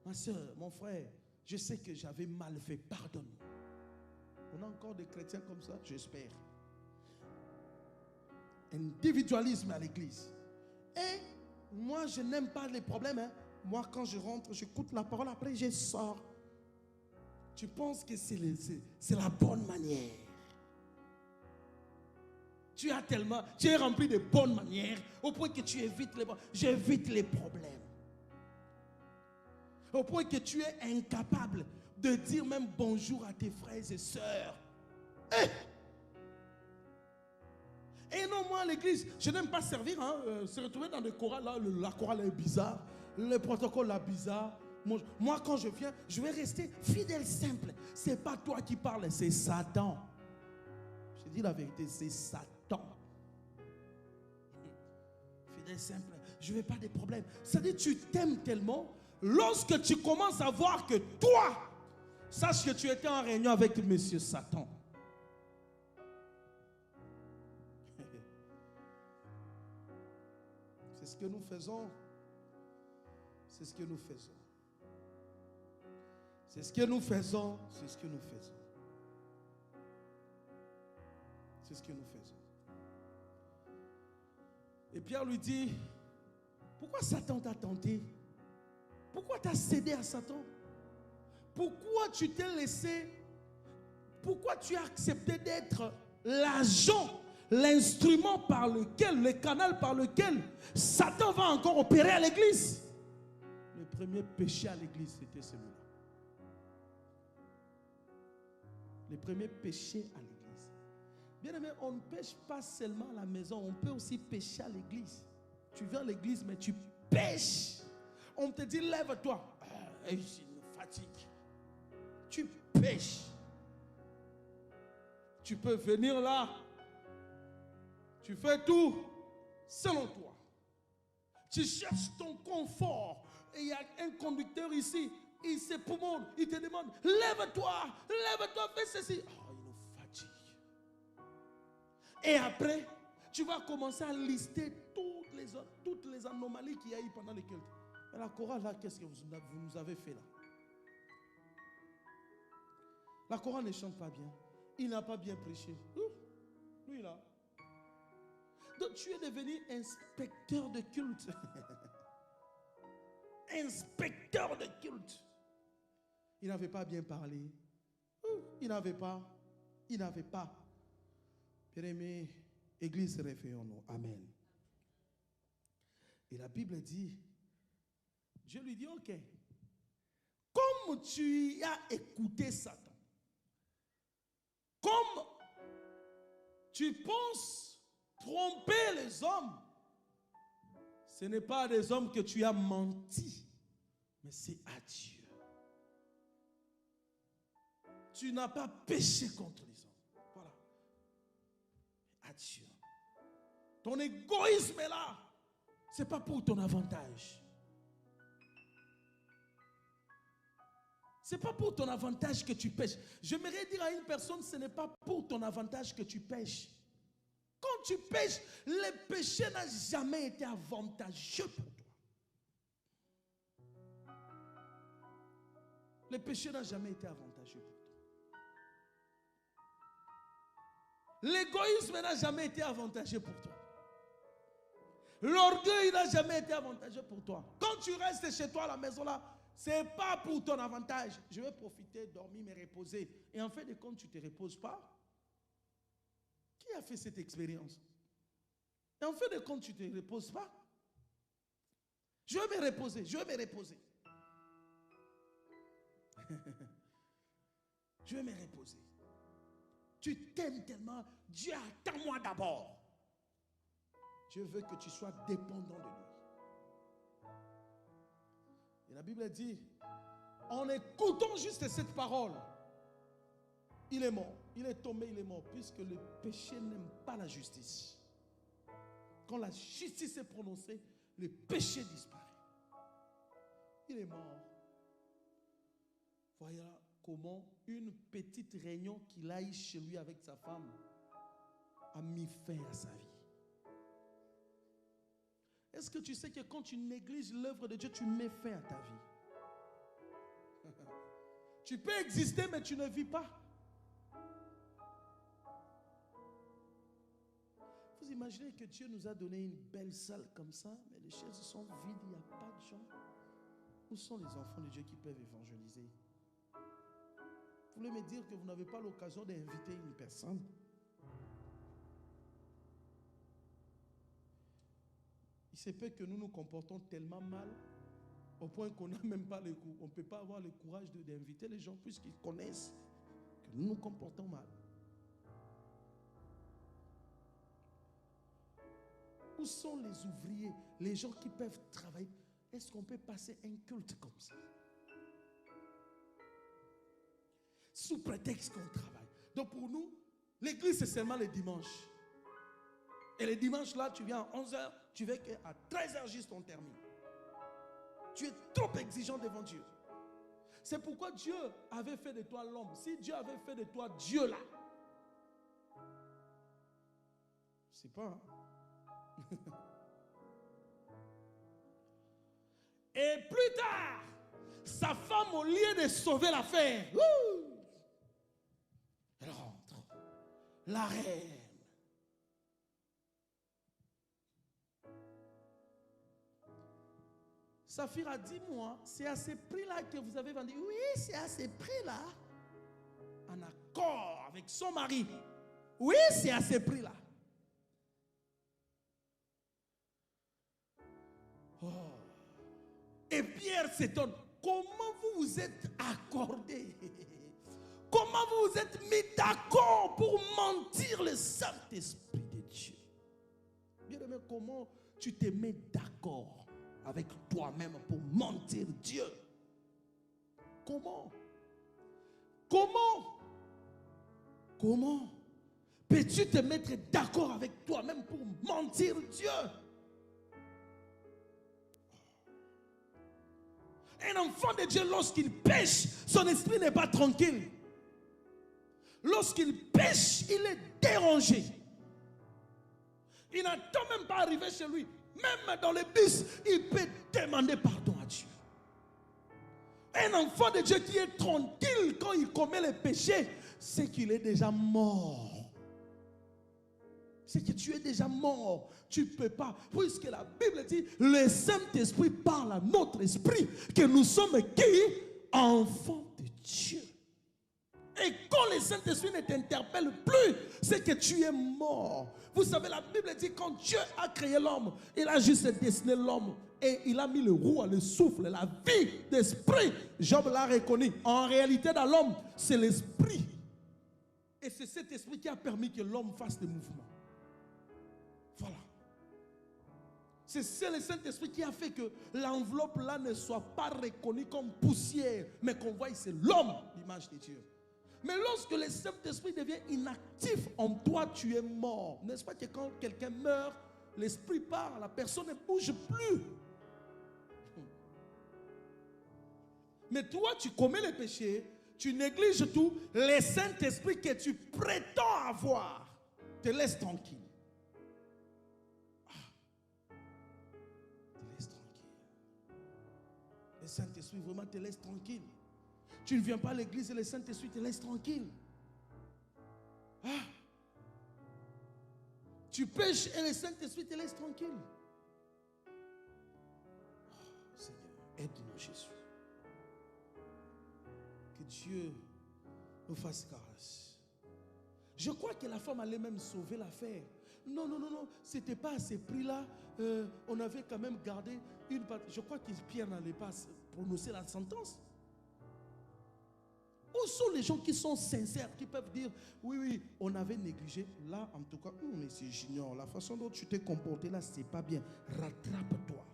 Ma soeur, mon frère, je sais que j'avais mal fait, pardonne. On a encore des chrétiens comme ça, j'espère. Individualisme à l'église. Et moi, je n'aime pas les problèmes. Hein. Moi, quand je rentre, j'écoute la parole, après je sors. Tu penses que c'est la bonne manière. Tu es rempli de bonnes manières au point que tu évites les problèmes. Au point que tu es incapable de dire même bonjour à tes frères et sœurs. Et non, moi à l'église, je n'aime pas servir. Se retrouver dans des chorales, là, la chorale est bizarre. Le protocole est bizarre. Moi, quand je viens, je vais rester fidèle, simple. Ce n'est pas toi qui parles, c'est Satan. Je dis la vérité, c'est Satan. Fidèle, simple. Je ne veux pas de problèmes. C'est-à-dire, tu t'aimes tellement. Lorsque tu commences à voir que toi, sache que tu étais en réunion avec Monsieur Satan. C'est ce que nous faisons. C'est ce que nous faisons. C'est ce que nous faisons. C'est ce que nous faisons. C'est ce que nous faisons. Et Pierre lui dit, pourquoi Satan t'a tenté? Pourquoi tu as cédé à Satan? Pourquoi tu t'es laissé? Pourquoi tu as accepté d'être l'agent, l'instrument par lequel, le canal par lequel Satan va encore opérer à l'église? Le premier péché à l'église, c'était celui-là. Le premier péché à l'église. Bien aimé, on ne pêche pas seulement à la maison, on peut aussi pécher à l'église. Tu viens à l'église, mais tu pêches. On te dit, lève-toi. Je me fatigue. Tu pêches. Tu peux venir là. Tu fais tout selon toi. Tu cherches ton confort. Et il y a un conducteur ici. Il s'époumonne. Il te demande, lève-toi. Lève-toi, fais ceci. Oh, il nous fatigue. Et après, tu vas commencer à lister toutes les anomalies qu'il y a eu pendant lesquelles. Et la chorale là, qu'est-ce que vous nous avez fait là? La chorale ne chante pas bien. Il n'a pas bien prêché. Lui là. Donc tu es devenu inspecteur de culte. Inspecteur de culte. Il n'avait pas bien parlé. Il n'avait pas. Bien-aimé, Église, réveillons-nous. Amen. Et la Bible dit, Dieu lui dit, ok, comme tu as écouté Satan, comme tu penses tromper les hommes, ce n'est pas à des hommes que tu as menti, mais c'est à Dieu. Tu n'as pas péché contre les hommes. Voilà. À Dieu. Ton égoïsme est là. Ce n'est pas pour ton avantage. Ce n'est pas pour ton avantage que tu pêches. J'aimerais dire à une personne, ce n'est pas pour ton avantage que tu pêches. Quand tu pêches, le péché n'a jamais été avantageux pour toi. Le péché n'a jamais été avantageux pour toi. L'égoïsme n'a jamais été avantageux pour toi. L'orgueil n'a jamais été avantageux pour toi. Quand tu restes chez toi à la maison là, ce n'est pas pour ton avantage. Je vais profiter, dormir, me reposer. Et en fait de compte, tu ne te reposes pas. Qui a fait cette expérience? Et en fait de compte, tu ne te reposes pas. Je vais me reposer, je vais me reposer. Je vais me reposer. Tu t'aimes tellement, Dieu attends-moi d'abord. Je veux que tu sois dépendant de lui. Et la Bible dit, en écoutant juste cette parole, il est mort. Il est tombé, il est mort. Puisque le péché n'aime pas la justice. Quand la justice est prononcée, le péché disparaît. Il est mort. Voilà comment une petite réunion qu'il a eue chez lui avec sa femme a mis fin à sa vie. Est-ce que tu sais que quand tu négliges l'œuvre de Dieu, tu mets fin à ta vie? Tu peux exister, mais tu ne vis pas. Vous imaginez que Dieu nous a donné une belle salle comme ça, mais les chaises sont vides, il n'y a pas de gens. Où sont les enfants de Dieu qui peuvent évangéliser? Vous voulez me dire que vous n'avez pas l'occasion d'inviter une personne? Il se peut que nous nous comportons tellement mal au point qu'on n'a même pas on ne peut pas avoir le courage d'inviter les gens puisqu'ils connaissent que nous nous comportons mal. Où sont les ouvriers, les gens qui peuvent travailler? Est-ce qu'on peut passer un culte comme ça? Sous prétexte qu'on travaille. Donc pour nous, l'église c'est seulement les dimanches. Et les dimanches là, tu viens à 11h, tu veux qu'à 13h juste on termine. Tu es trop exigeant devant Dieu. C'est pourquoi Dieu avait fait de toi l'homme. Si Dieu avait fait de toi Dieu là, je sais pas. Et plus tard, sa femme, au lieu de sauver l'affaire, elle rentre. La reine. Saphir a dit, moi, c'est à ce prix-là que vous avez vendu. Oui, c'est à ce prix-là. En accord avec son mari. Oui, c'est à ce prix-là. Oh. Et Pierre s'étonne. Comment vous vous êtes accordé? Comment vous vous êtes mis d'accord pour mentir le Saint-Esprit de Dieu? Bien aimé, comment tu te mets d'accord avec toi-même pour mentir Dieu? Comment? Comment? Comment peux-tu te mettre d'accord avec toi-même pour mentir Dieu? Un enfant de Dieu, lorsqu'il pêche, son esprit n'est pas tranquille. Lorsqu'il pêche, il est dérangé. Il n'attend même pas arriver chez lui. Même dans le bus, il peut demander pardon à Dieu. Un enfant de Dieu qui est tranquille quand il commet le péché, c'est qu'il est déjà mort. C'est que tu es déjà mort. Tu ne peux pas. Puisque la Bible dit, le Saint-Esprit parle à notre esprit que nous sommes qui? Enfants de Dieu. Et quand le Saint-Esprit ne t'interpelle plus, c'est que tu es mort. Vous savez, la Bible dit, quand Dieu a créé l'homme, il a juste dessiné l'homme et il a mis le roi, le souffle, la vie d'esprit. Job l'a reconnu. En réalité, dans l'homme, c'est l'esprit. Et c'est cet esprit qui a permis que l'homme fasse des mouvements. Voilà. C'est le Saint-Esprit qui a fait que l'enveloppe là ne soit pas reconnue comme poussière, mais qu'on voit c'est l'homme, l'image de Dieu. Mais lorsque le Saint-Esprit devient inactif en toi, tu es mort. N'est-ce pas que quand quelqu'un meurt, l'esprit part, la personne ne bouge plus. Mais toi, tu commets le péché, tu négliges tout, le Saint-Esprit que tu prétends avoir te laisse tranquille. Te laisse tranquille. Le Saint-Esprit vraiment te laisse tranquille. Tu ne viens pas à l'église et le Saint-Esprit te laisse tranquille. Tu pêches et le Saint-Esprit te laisse tranquille. Dieu nous fasse grâce. Je crois que la femme allait même sauver l'affaire. Non, non, non, non, ce n'était pas à ces prix-là. On avait quand même gardé une partie. Je crois que Pierre n'allait pas prononcer la sentence. Où sont les gens qui sont sincères, qui peuvent dire, oui, oui, on avait négligé. Là, en tout cas, mais c'est junior. La façon dont tu t'es comporté là, c'est pas bien. Rattrape-toi.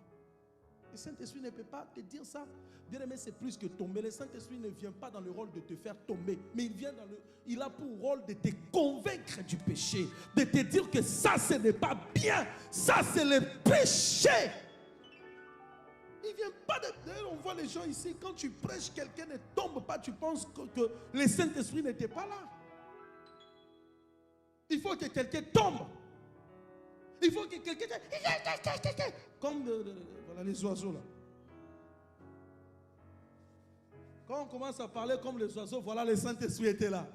Le Saint-Esprit ne peut pas te dire ça. Bien aimé, c'est plus que tomber. Le Saint-Esprit ne vient pas dans le rôle de te faire tomber, mais il a pour rôle de te convaincre du péché, de te dire que ça, ce n'est pas bien. Ça, c'est le péché. Il vient pas de... D'ailleurs, on voit les gens ici, quand tu prêches, quelqu'un ne tombe pas, tu penses que le Saint-Esprit n'était pas là. Il faut que quelqu'un tombe. Il faut que quelqu'un... Comme voilà, les oiseaux là. Quand on commence à parler comme les oiseaux, voilà, le Saint-Esprit était là.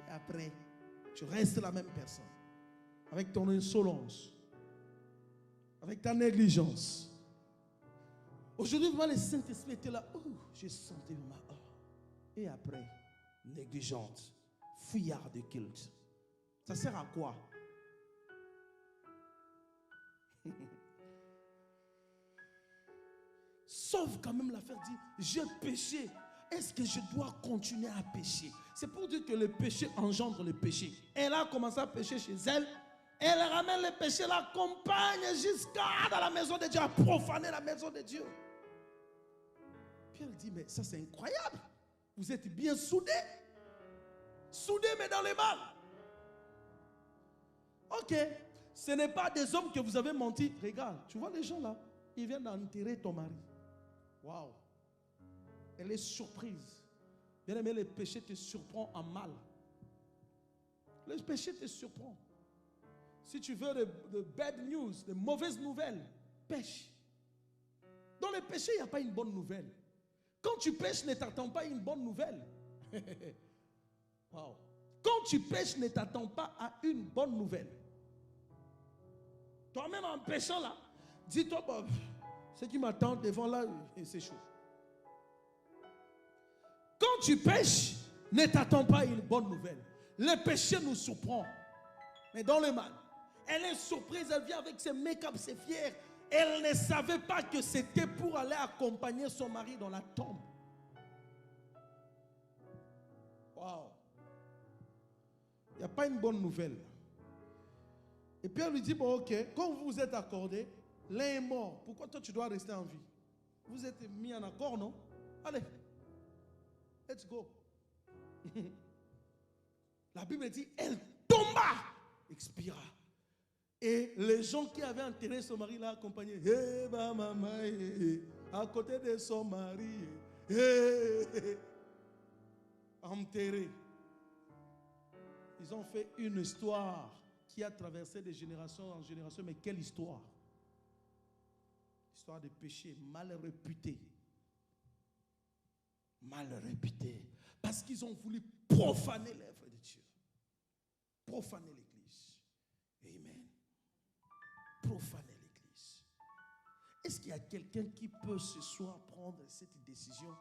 Et après, tu restes la même personne. Avec ton insolence. Avec ta négligence. Aujourd'hui, vraiment, le Saint-Esprit était là. Oh, j'ai senti ma... Oh. Et après, négligente. Fouillard de culte. Ça sert à quoi? Sauf quand même l'affaire dit, j'ai péché. Est-ce que je dois continuer à pécher? C'est pour dire que le péché engendre le péché. Elle a commencé à pécher chez elle. Elle ramène le péché, l'accompagne jusqu'à dans la maison de Dieu, à profaner la maison de Dieu. Pierre dit, mais ça c'est incroyable. Vous êtes bien soudés. Soudés mais dans les mal. Ok, ce n'est pas des hommes que vous avez menti. Regarde, tu vois les gens là, ils viennent d'enterrer ton mari. Waouh. Elle est surprise. Bien aimé, le péché te surprend en mal. Le péché te surprend. Si tu veux de bad news, de mauvaises nouvelles, pêche. Dans le péché, il n'y a pas une bonne nouvelle. Quand tu pêches, ne t'attends pas à une bonne nouvelle. Wow. Quand tu pêches, ne t'attends pas à une bonne nouvelle. Toi-même en péchant là, dis-toi, bah, ce qui m'attend devant là, c'est chaud. Quand tu pêches, ne t'attends pas à une bonne nouvelle. Le péché nous surprend, mais dans le mal. Elle est surprise, elle vient avec ses make-up, ses fiers. Elle ne savait pas que c'était pour aller accompagner son mari dans la tombe. Waouh. Il n'y a pas une bonne nouvelle. Et puis elle lui dit, bon ok, quand vous vous êtes accordés, l'un est mort. Pourquoi toi tu dois rester en vie? Vous êtes mis en accord, non? Allez, let's go. La Bible dit, elle tomba, expira. Et les gens qui avaient enterré son mari l'ont accompagné. Hey, bah, maman, à côté de son mari. Enterré. Ils ont fait une histoire qui a traversé de génération en génération. Mais quelle histoire? Histoire de péché mal réputé. Mal réputé. Parce qu'ils ont voulu profaner l'œuvre de Dieu. Profaner l'Église. Amen. Profaner l'Église. Est-ce qu'il y a quelqu'un qui peut ce soir prendre cette décision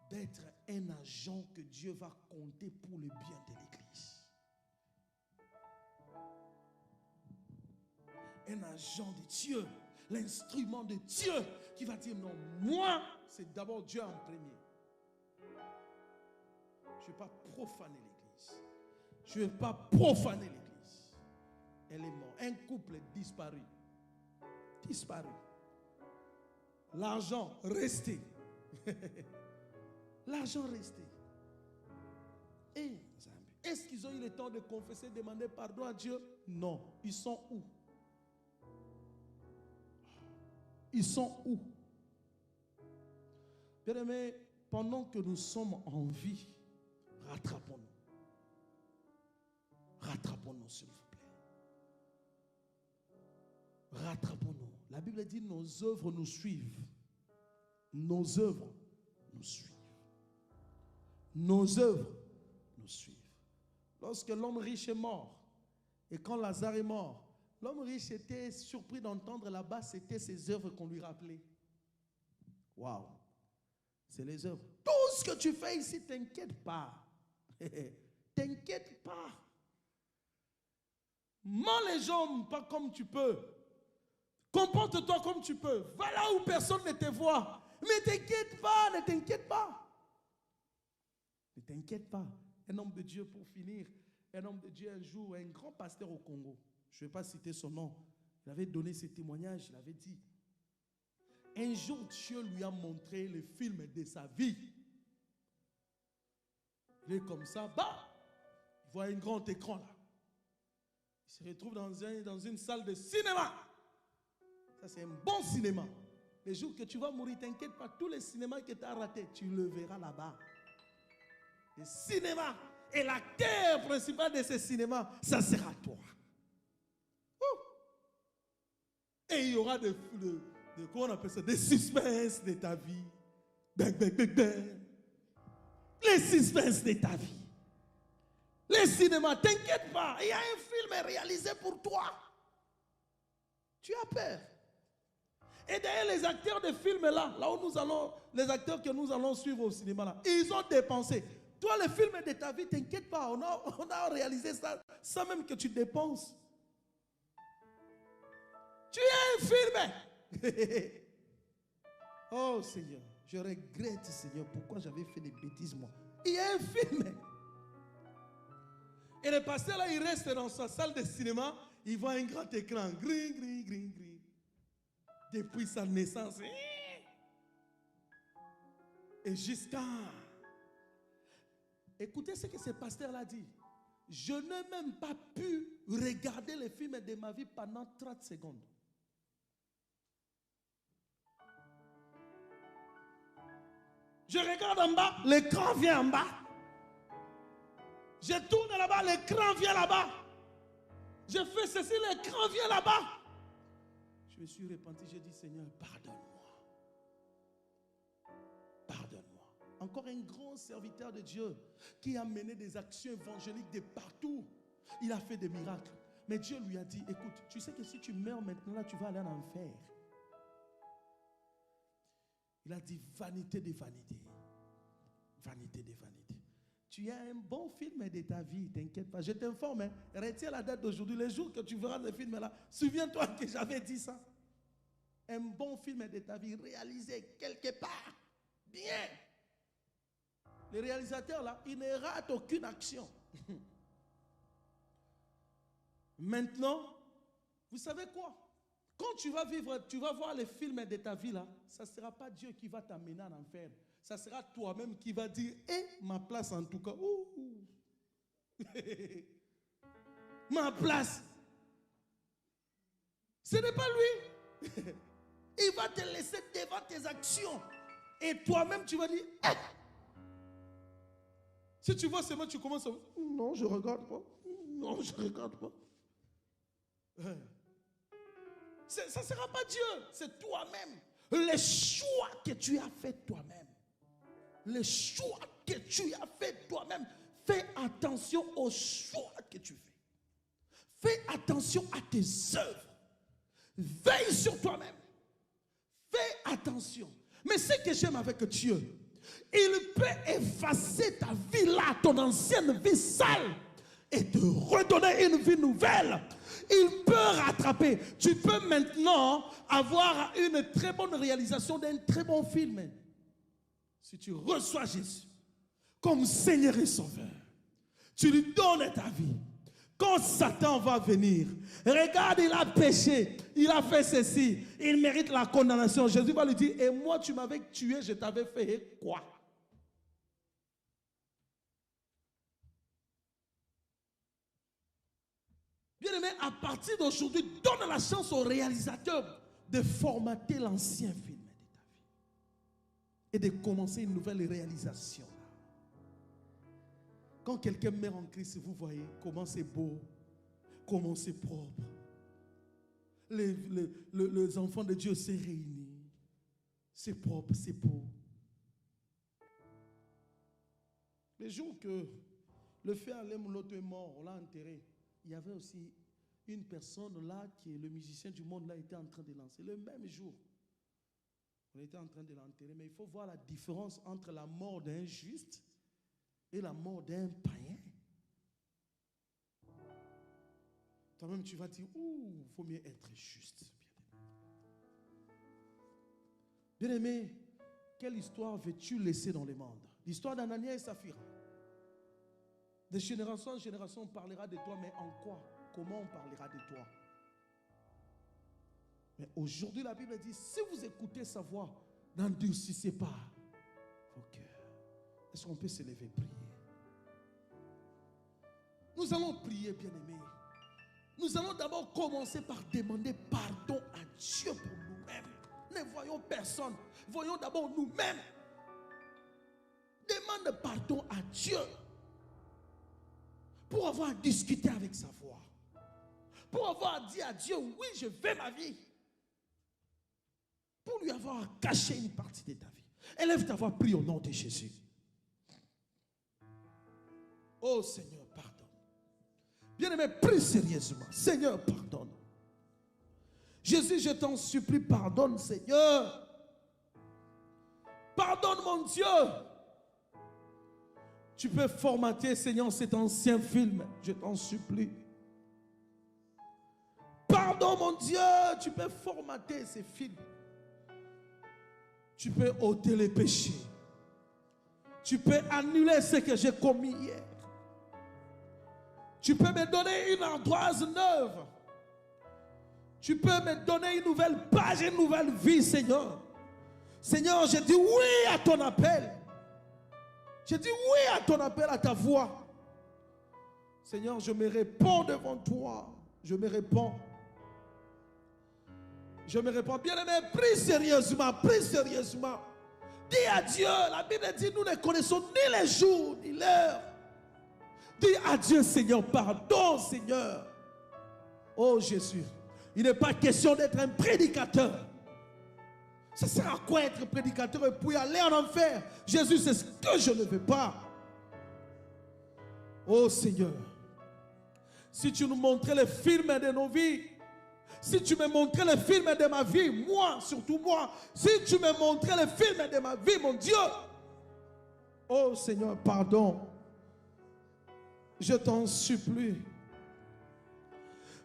d'être un agent que Dieu va compter pour le bien de l'Église? Un agent de Dieu, l'instrument de Dieu qui va dire non, moi, c'est d'abord Dieu en premier. Je ne vais pas profaner l'Église. Je ne vais pas profaner l'Église. Elle est morte. Un couple disparu. Disparu. L'argent resté. L'argent resté. Et est-ce qu'ils ont eu le temps de confesser, de demander pardon à Dieu? Non. Ils sont où? Ils sont où? Bien-aimés, pendant que nous sommes en vie, rattrapons-nous. Rattrapons-nous, s'il vous plaît. Rattrapons-nous. La Bible dit nos œuvres nous suivent. Nos œuvres nous suivent. Nos œuvres nous suivent. Lorsque l'homme riche est mort, et quand Lazare est mort, l'homme riche était surpris d'entendre là-bas, c'était ses œuvres qu'on lui rappelait. Waouh. C'est les œuvres. Tout ce que tu fais ici, t'inquiète pas. T'inquiète pas. Mens les gens pas comme tu peux. Comporte-toi comme tu peux. Va là où personne ne te voit. Mais t'inquiète pas, ne t'inquiète pas. Ne t'inquiète pas. Un homme de Dieu, pour finir, un homme de Dieu un jour, un grand pasteur au Congo, je ne vais pas citer son nom, il avait donné ses témoignages, il avait dit, un jour Dieu lui a montré le film de sa vie. Il est comme ça, bah, il voit un grand écran là. Il se retrouve dans une salle de cinéma. Ça c'est un bon cinéma. Le jour que tu vas mourir, t'inquiète pas, tous les cinémas que tu as ratés, tu le verras là-bas. Le cinéma. Et l'acteur principal de ce cinéma, ça sera toi. Et il y aura comment on appelle ça, des suspens de ta vie. Bang, bang, bang, bang. Les suspens de ta vie. Les cinémas, t'inquiète pas, il y a un film réalisé pour toi. Tu as peur. Et d'ailleurs, les acteurs de films là où nous allons, les acteurs que nous allons suivre au cinéma là, ils ont dépensé. Toi, le film de ta vie, t'inquiète pas, on a réalisé ça sans même que tu dépenses. Tu es un film. Oh Seigneur, je regrette Seigneur, pourquoi j'avais fait des bêtises moi. Il y a un film. Et le pasteur là, il reste dans sa salle de cinéma, il voit un grand écran, gris, gris, gris, gris. Depuis sa naissance. Et jusqu'à... Écoutez ce que ce pasteur-là dit. Je n'ai même pas pu regarder les films de ma vie pendant 30 secondes. Je regarde en bas, l'écran vient en bas. Je tourne là-bas, l'écran vient là-bas. Je fais ceci, l'écran vient là-bas. Je me suis repenti, j'ai dit Seigneur, pardonne-moi. Pardonne-moi. Encore un grand serviteur de Dieu qui a mené des actions évangéliques de partout. Il a fait des miracles. Mais Dieu lui a dit, écoute, tu sais que si tu meurs maintenant, là, tu vas aller en enfer. Il a dit, vanité de vanité. Vanité de vanité. Tu as un bon film de ta vie, t'inquiète pas. Je t'informe, hein, retiens la date d'aujourd'hui. Le jour que tu verras le film là, souviens-toi que j'avais dit ça. Un bon film de ta vie réalisé quelque part. Bien. Le réalisateur là, il ne rate aucune action. Maintenant, vous savez quoi? Quand tu vas vivre, tu vas voir les films de ta vie là, ça ne sera pas Dieu qui va t'amener en enfer. Ça sera toi-même qui va dire, ma place en tout cas. Ma place. Ce n'est pas lui. Il va te laisser devant tes actions. Et toi-même, tu vas dire, Si tu vois seulement, tu commences à... Non, je ne regarde pas. Non, je ne regarde pas. Ça ne sera pas Dieu, c'est toi-même. Les choix que tu as fait toi-même. Les choix que tu as fait toi-même. Fais attention aux choix que tu fais. Fais attention à tes œuvres. Veille sur toi-même. Fais attention. Mais ce que j'aime avec Dieu, il peut effacer ta vie là, ton ancienne vie sale, et te redonner une vie nouvelle. Il peut rattraper. Tu peux maintenant avoir une très bonne réalisation d'un très bon film. Si tu reçois Jésus comme Seigneur et Sauveur, tu lui donnes ta vie. Quand Satan va venir, regarde, il a péché, il a fait ceci, il mérite la condamnation. Jésus va lui dire, et moi tu m'avais tué, je t'avais fait quoi? Bien aimé, à partir d'aujourd'hui, donne la chance au réalisateur de formater l'ancien film de ta vie et de commencer une nouvelle réalisation. Quand quelqu'un meurt en Christ, vous voyez comment c'est beau, comment c'est propre. Les enfants de Dieu s'est réunis. C'est propre, c'est beau. Le jour que le frère Alem Loto est mort, on l'a enterré. Il y avait aussi une personne là qui est le musicien du monde là était en train de lancer le même jour. On était en train de l'enterrer, mais il faut voir la différence entre la mort d'un juste et la mort d'un païen. Toi-même, tu vas dire, il faut mieux être juste. Bien-aimé, quelle histoire veux-tu laisser dans le monde? L'histoire d'Anania et Saphira. De génération en génération, on parlera de toi, mais en quoi? Comment on parlera de toi? Mais aujourd'hui, la Bible dit, si vous écoutez sa voix, n'endurcissez pas vos cœurs. Est-ce qu'on peut se lever et prier? Nous allons prier, bien-aimés. Nous allons d'abord commencer par demander pardon à Dieu pour nous-mêmes. Ne voyons personne. Voyons d'abord nous-mêmes. Demande pardon à Dieu pour avoir discuté avec sa voix. Pour avoir dit à Dieu, oui, je vais ma vie. Pour lui avoir caché une partie de ta vie. Élève ta voix, prie au nom de Jésus. Oh Seigneur, pardonne. Bien-aimé, prie sérieusement. Seigneur, pardonne. Jésus, je t'en supplie, pardonne, Seigneur. Pardonne, mon Dieu. Tu peux formater, Seigneur, cet ancien film. Je t'en supplie. Pardon, mon Dieu. Tu peux formater ces films. Tu peux ôter les péchés. Tu peux annuler ce que j'ai commis hier. Tu peux me donner une ardoise neuve. Tu peux me donner une nouvelle page, une nouvelle vie, Seigneur. Seigneur, je dis oui à ton appel. Je dis oui à ton appel, à ta voix. Seigneur, je me réponds devant toi. Je me réponds. Je me réponds. Bien-aimé, prie sérieusement, prie sérieusement. Dis à Dieu, la Bible dit, nous ne connaissons ni les jours, ni l'heure. Dis à Dieu, Seigneur, pardon, Seigneur. Oh Jésus, il n'est pas question d'être un prédicateur. Ça sert à quoi être prédicateur et puis aller en enfer? Jésus, c'est ce que je ne veux pas. Oh Seigneur, si tu nous montrais les films de nos vies, si tu me montrais les films de ma vie, moi, surtout moi, si tu me montrais les films de ma vie, mon Dieu, oh Seigneur, pardon. Je t'en supplie.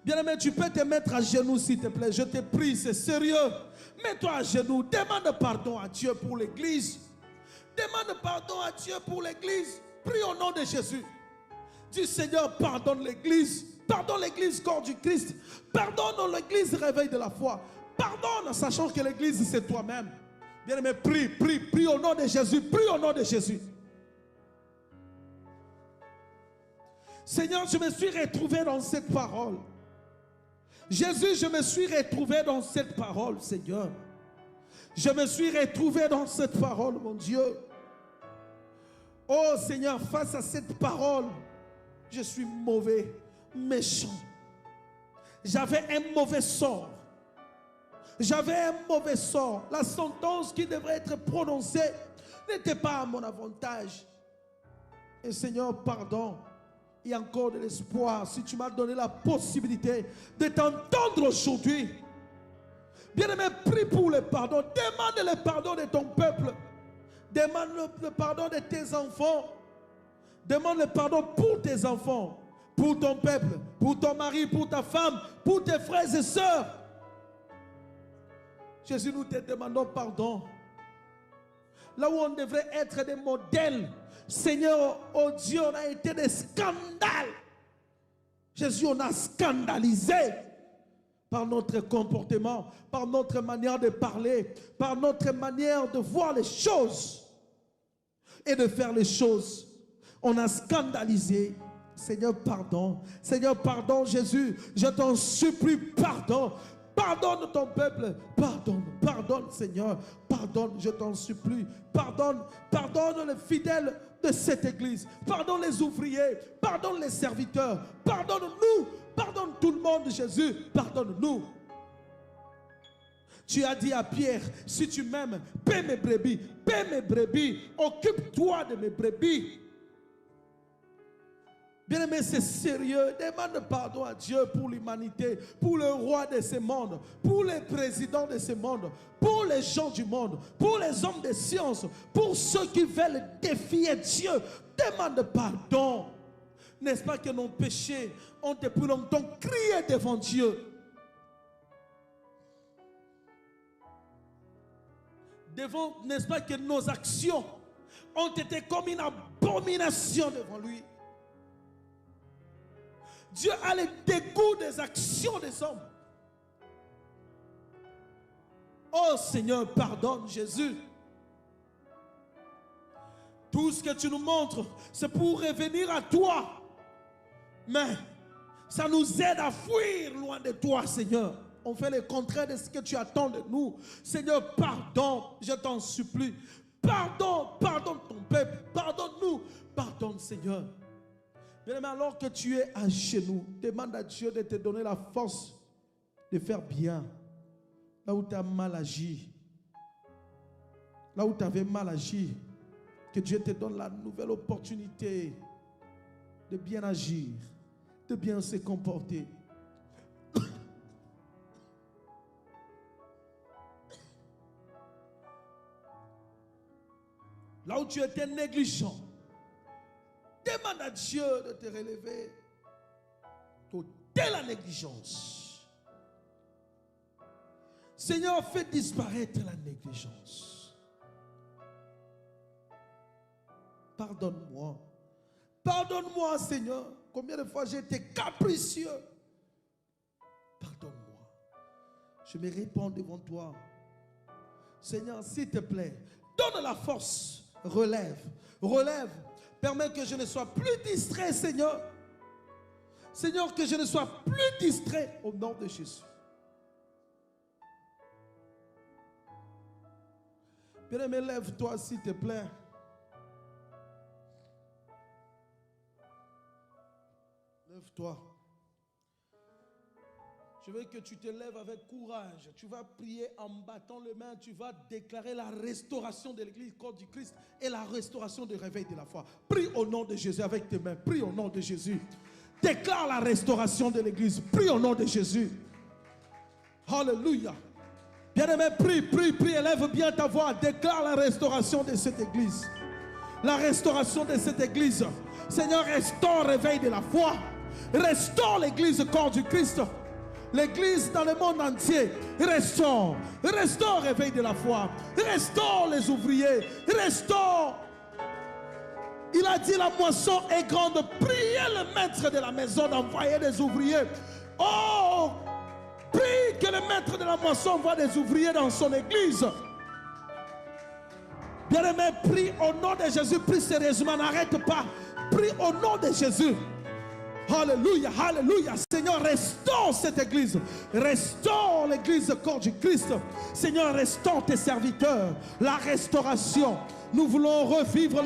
Bien-aimé, tu peux te mettre à genoux, s'il te plaît. Je te prie, c'est sérieux. Mets-toi à genoux. Demande pardon à Dieu pour l'église. Demande pardon à Dieu pour l'église. Prie au nom de Jésus. Dis, Seigneur, pardonne l'église. Pardonne l'église corps du Christ. Pardonne l'église réveil de la foi. Pardonne, sachant que l'église, c'est toi-même. Bien-aimé, prie, prie, prie au nom de Jésus. Prie au nom de Jésus. Seigneur, je me suis retrouvé dans cette parole. Jésus, je me suis retrouvé dans cette parole, Seigneur. Je me suis retrouvé dans cette parole, mon Dieu. Oh Seigneur, face à cette parole, je suis mauvais, méchant. J'avais un mauvais sort. J'avais un mauvais sort. La sentence qui devrait être prononcée n'était pas à mon avantage. Et Seigneur, pardon. Il y a encore de l'espoir. Si tu m'as donné la possibilité de t'entendre aujourd'hui, bien-aimé, prie pour le pardon. Demande le pardon de ton peuple. Demande le pardon de tes enfants. Demande le pardon pour tes enfants, pour ton peuple, pour ton mari, pour ta femme, pour tes frères et sœurs. Jésus, nous te demandons pardon. Là où on devrait être des modèles, Seigneur, oh Dieu, on a été des scandales. Jésus, on a scandalisé par notre comportement, par notre manière de parler, par notre manière de voir les choses et de faire les choses. On a scandalisé. Seigneur, pardon. Seigneur, pardon, Jésus. Je t'en supplie, pardon. Pardonne ton peuple. Pardonne, pardonne, Seigneur. Pardonne, je t'en supplie. Pardonne, pardonne les fidèles de cette église. Pardonne les ouvriers. Pardonne les serviteurs. Pardonne-nous. Pardonne tout le monde, Jésus. Pardonne-nous. Tu as dit à Pierre, si tu m'aimes, paie mes brebis. Paie mes brebis. Occupe-toi de mes brebis. Bien-aimé, c'est sérieux. Demande pardon à Dieu pour l'humanité, pour le roi de ce monde, pour les présidents de ce monde, pour les gens du monde, pour les hommes de science, pour ceux qui veulent défier Dieu. Demande pardon. N'est-ce pas que nos péchés ont depuis longtemps crié devant Dieu? N'est-ce pas que nos actions ont été comme une abomination devant lui? Dieu a le dégoût des actions des hommes. Oh Seigneur, pardonne Jésus. Tout ce que tu nous montres, c'est pour revenir à toi. Mais ça nous aide à fuir loin de toi, Seigneur. On fait le contraire de ce que tu attends de nous. Seigneur, pardonne, je t'en supplie. Pardonne ton peuple. Pardonne-nous. Pardonne, Seigneur. Bien, alors que tu es à genoux, demande à Dieu de te donner la force de faire bien. Là où tu as mal agi. Là où tu avais mal agi. Que Dieu te donne la nouvelle opportunité de bien agir, de bien se comporter. Là où tu étais négligent, demande à Dieu de te relever de la négligence. Seigneur, fais disparaître la négligence. Pardonne-moi. Pardonne-moi, Seigneur. Combien de fois j'ai été capricieux. Pardonne-moi. Je me répands devant toi. Seigneur, s'il te plaît, donne la force. Relève. Relève. Permets que je ne sois plus distrait, Seigneur. Seigneur, que je ne sois plus distrait au nom de Jésus. Bien-aimé, lève-toi, s'il te plaît. Lève-toi. Je veux que tu te lèves avec courage. Tu vas prier en battant les mains. Tu vas déclarer la restauration de l'église corps du Christ et la restauration du réveil de la foi. Prie au nom de Jésus avec tes mains. Prie au nom de Jésus. Déclare la restauration de l'église. Prie au nom de Jésus. Alléluia. Bien-aimé, prie, prie, prie. Élève bien ta voix. Déclare la restauration de cette église. La restauration de cette église. Seigneur, restaure le réveil de la foi. Restaure l'église corps du Christ. L'église dans le monde entier. Restaure. Restaure le réveil de la foi. Restaure les ouvriers. Restaure. Il a dit la moisson est grande. Priez le maître de la maison d'envoyer des ouvriers. Oh, prie que le maître de la moisson envoie des ouvriers dans son église. Bien-aimé, prie au nom de Jésus. Prie sérieusement, n'arrête pas. Prie au nom de Jésus. Alléluia, alléluia. Seigneur, restaure cette église. Restaure l'église corps du Christ. Seigneur, restaure tes serviteurs. La restauration. Nous voulons revivre,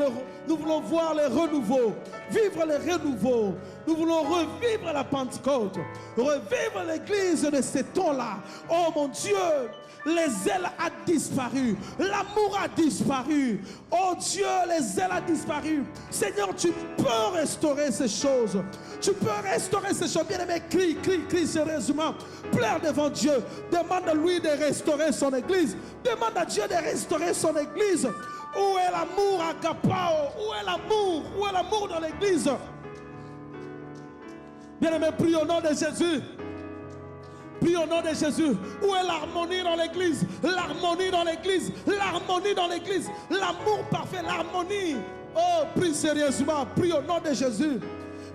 nous voulons voir le renouveau. Vivre le renouveau. Nous voulons revivre la Pentecôte. Revivre l'église de ces temps-là. Oh mon Dieu. Les ailes a disparu. L'amour a disparu. Oh Dieu, les ailes a disparu. Seigneur, tu peux restaurer ces choses. Tu peux restaurer ces choses. Bien-aimé, crie, crie, crie sérieusement. Pleure devant Dieu. Demande à lui de restaurer son église. Demande à Dieu de restaurer son église. Où est l'amour à Agapao? Où est l'amour? Où est l'amour dans l'église? Bien-aimé, prie au nom de Jésus. Prie au nom de Jésus. Où est l'harmonie dans l'église? L'harmonie dans l'église. L'harmonie dans l'église. L'amour parfait, l'harmonie. Oh, prie sérieusement. Prie au nom de Jésus.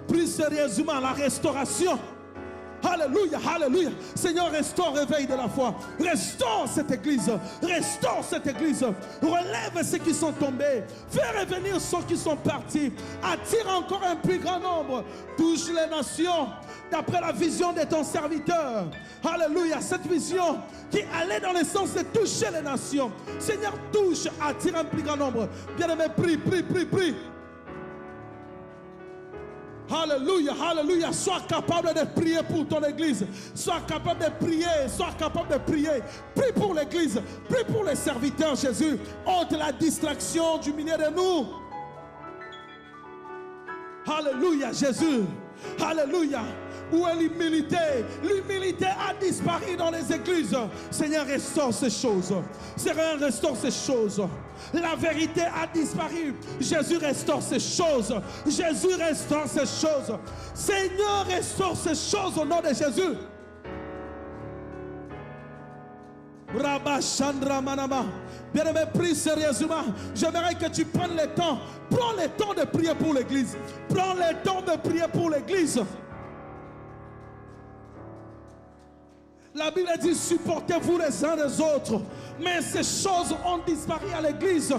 Prie sérieusement la restauration. Alléluia, alléluia. Seigneur, restaure le réveil de la foi. Restaure cette église. Restaure cette église. Relève ceux qui sont tombés. Fais revenir ceux qui sont partis. Attire encore un plus grand nombre. Touche les nations d'après la vision de ton serviteur. Alléluia, cette vision qui allait dans le sens de toucher les nations. Seigneur, touche, attire un plus grand nombre. Bien-aimé, prie, prie, prie, prie. Alléluia, alléluia. Sois capable de prier pour ton église. Sois capable de prier. Sois capable de prier. Prie pour l'église. Prie pour les serviteurs, Jésus. Ôte la distraction du milieu de nous. Alléluia, Jésus. Alléluia. Où est l'humilité? L'humilité a disparu dans les églises. Seigneur, restaure ces choses. Seigneur, restaure ces choses. La vérité a disparu. Jésus restaure ces choses. Jésus restaure ces choses. Seigneur, restaure ces choses au nom de Jésus. Bien-aimé, prie sérieusement. J'aimerais que tu prennes le temps. Prends le temps de prier pour l'église. Prends le temps de prier pour l'église. La Bible dit, supportez-vous les uns les autres. Mais ces choses ont disparu à l'église.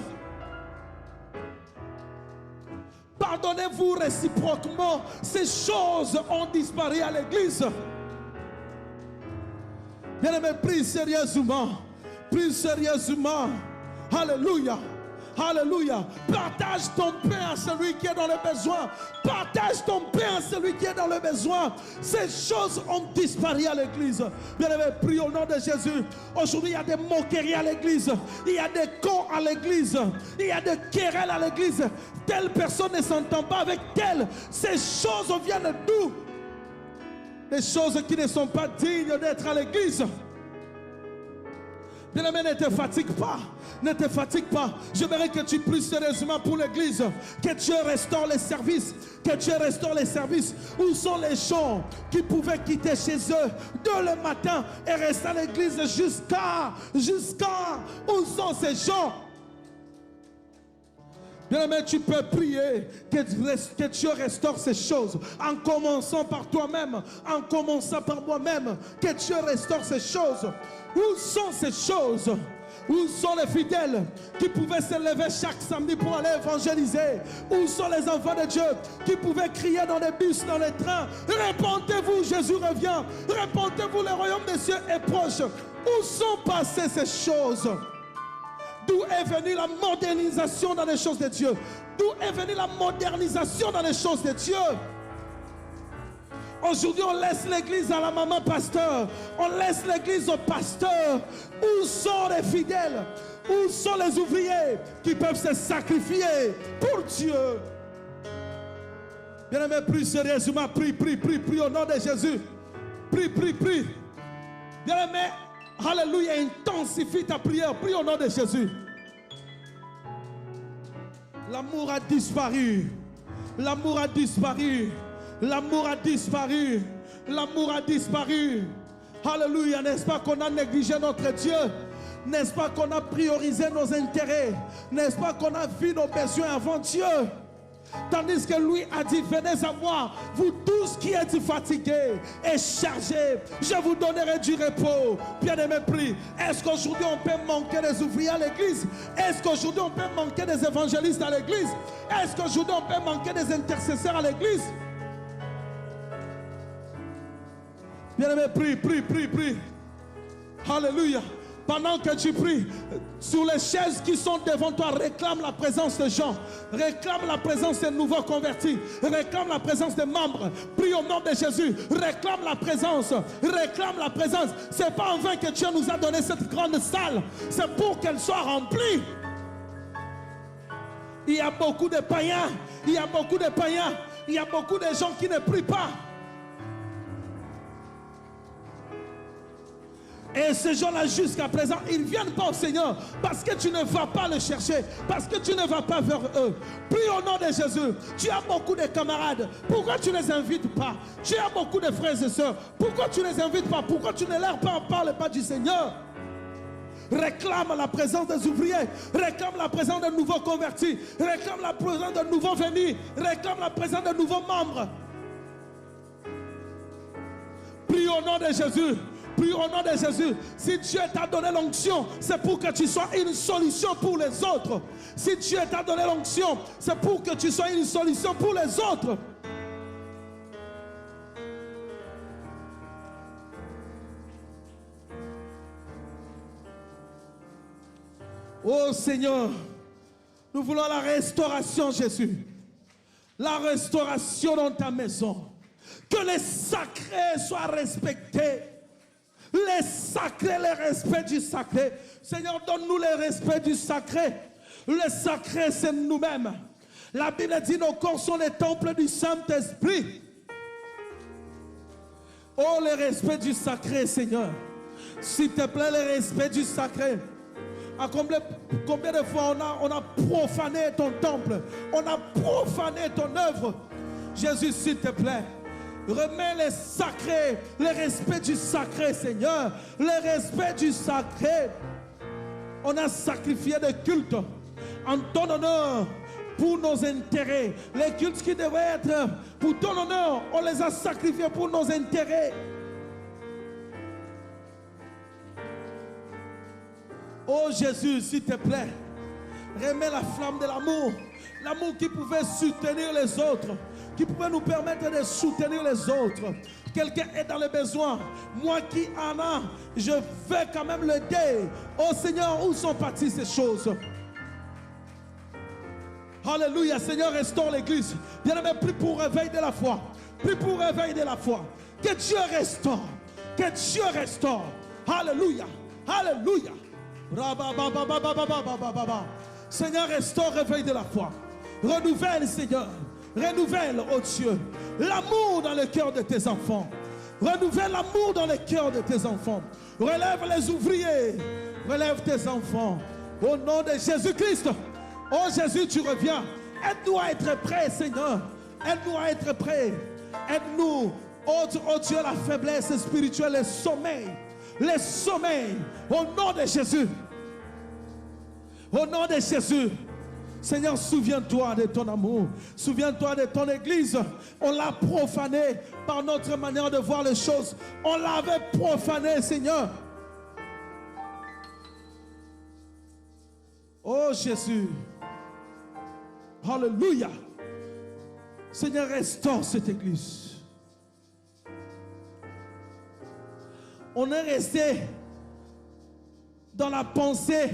Pardonnez-vous réciproquement. Ces choses ont disparu à l'église. Bien-aimé, prie sérieusement. Prie sérieusement. Alléluia. Alléluia. Partage ton pain à celui qui est dans le besoin. Partage ton pain à celui qui est dans le besoin. Ces choses ont disparu à l'église. Bien-aimé, prie au nom de Jésus. Aujourd'hui, il y a des moqueries à l'église. Il y a des cons à l'église. Il y a des querelles à l'église. Telle personne ne s'entend pas avec telle. Ces choses viennent d'où? Des choses qui ne sont pas dignes d'être à l'église. Bien-aimé, ne te fatigue pas. Ne te fatigue pas. J'aimerais que tu pries sérieusement pour l'église. Que Dieu restaure les services. Que Dieu restaure les services. Où sont les gens qui pouvaient quitter chez eux dès le matin et rester à l'église jusqu'à où sont ces gens? Bien-aimé, tu peux prier que Dieu restaure ces choses. En commençant par toi-même. En commençant par moi-même. Que Dieu restaure ces choses. Où sont ces choses? Où sont les fidèles qui pouvaient se lever chaque samedi pour aller évangéliser? Où sont les enfants de Dieu qui pouvaient crier dans les bus, dans les trains? Répondez-vous, Jésus revient. Répondez-vous, le royaume des cieux est proche. Où sont passées ces choses? D'où est venue la modernisation dans les choses de Dieu? D'où est venue la modernisation dans les choses de Dieu? Aujourd'hui, on laisse l'église à la maman pasteur. On laisse l'église au pasteur. Où sont les fidèles? Où sont les ouvriers qui peuvent se sacrifier pour Dieu? Bien-aimé, prie sérieusement. Prie au nom de Jésus. Prie. Bien-aimé, alléluia, intensifie ta prière. Prie au nom de Jésus. L'amour a disparu. L'amour a disparu. L'amour a disparu. L'amour a disparu. Alléluia. N'est-ce pas qu'on a négligé notre Dieu? N'est-ce pas qu'on a priorisé nos intérêts? N'est-ce pas qu'on a vu nos besoins avant Dieu? Tandis que lui a dit, venez à moi, vous tous qui êtes fatigués et chargés, je vous donnerai du repos. Bien-aimé, prie. Est-ce qu'aujourd'hui on peut manquer des ouvriers à l'église? Est-ce qu'aujourd'hui on peut manquer des évangélistes à l'église? Est-ce qu'aujourd'hui on peut manquer des intercesseurs à l'église? Bien-aimé, prie. Alléluia. Pendant que tu pries, sur les chaises qui sont devant toi, réclame la présence de gens. Réclame la présence des nouveaux convertis. Réclame la présence des membres. Prie au nom de Jésus. Réclame la présence. Réclame la présence. Ce n'est pas en vain que Dieu nous a donné cette grande salle. C'est pour qu'elle soit remplie. Il y a beaucoup de païens. Il y a beaucoup de païens. Il y a beaucoup de gens qui ne prient pas. Et ces gens-là, jusqu'à présent, ils ne viennent pas au Seigneur parce que tu ne vas pas les chercher, parce que tu ne vas pas vers eux. Prie au nom de Jésus. Tu as beaucoup de camarades. Pourquoi tu ne les invites pas? Tu as beaucoup de frères et sœurs. Pourquoi tu ne les invites pas? Pourquoi tu ne leur parles pas du Seigneur? Réclame la présence des ouvriers. Réclame la présence de nouveaux convertis. Réclame la présence de nouveaux venus. Réclame la présence de nouveaux membres. Prie au nom de Jésus. Prie au nom de Jésus. Si Dieu t'a donné l'onction, c'est pour que tu sois une solution pour les autres. Si Dieu t'a donné l'onction, c'est pour que tu sois une solution pour les autres. Oh Seigneur, nous voulons la restauration, Jésus. La restauration dans ta maison. Que les sacrés soient respectés. Les sacrés, le respect du sacré. Seigneur, donne-nous le respect du sacré. Le sacré, c'est nous-mêmes. La Bible dit nos corps sont les temples du Saint-Esprit. Oh, le respect du sacré, Seigneur. S'il te plaît, le respect du sacré. À combien de fois on a profané ton temple, on a profané ton œuvre. Jésus, s'il te plaît, remets les sacrés, le respect du sacré, Seigneur, le respect du sacré. On a sacrifié des cultes en ton honneur pour nos intérêts. Les cultes qui devaient être pour ton honneur, on les a sacrifiés pour nos intérêts. Oh Jésus, s'il te plaît, remets la flamme de l'amour. L'amour qui pouvait soutenir les autres, qui pouvait nous permettre de soutenir les autres. Quelqu'un est dans le besoin. Moi qui en a, je vais quand même l'aider. Oh Seigneur, où sont parties ces choses? Alléluia, Seigneur, restaure l'église. Bien-aimé, prie pour réveil de la foi. Prie pour réveil de la foi. Que Dieu restaure. Que Dieu restaure. Alléluia. Alléluia. Seigneur, restaure, réveil de la foi. Renouvelle, Seigneur. Renouvelle, oh Dieu, l'amour dans le cœur de tes enfants. Renouvelle l'amour dans le cœur de tes enfants. Relève les ouvriers. Relève tes enfants. Au nom de Jésus-Christ. Oh Jésus, tu reviens. Aide-nous à être prêts, Seigneur. Aide-nous à être prêts. Aide-nous, oh Dieu, la faiblesse spirituelle, le sommeil. Les sommeils, au nom de Jésus. Au nom de Jésus. Seigneur, souviens-toi de ton amour. Souviens-toi de ton église. On l'a profané par notre manière de voir les choses. On l'avait profané, Seigneur. Oh Jésus. Alléluia. Seigneur, restaure cette église. On est resté dans la pensée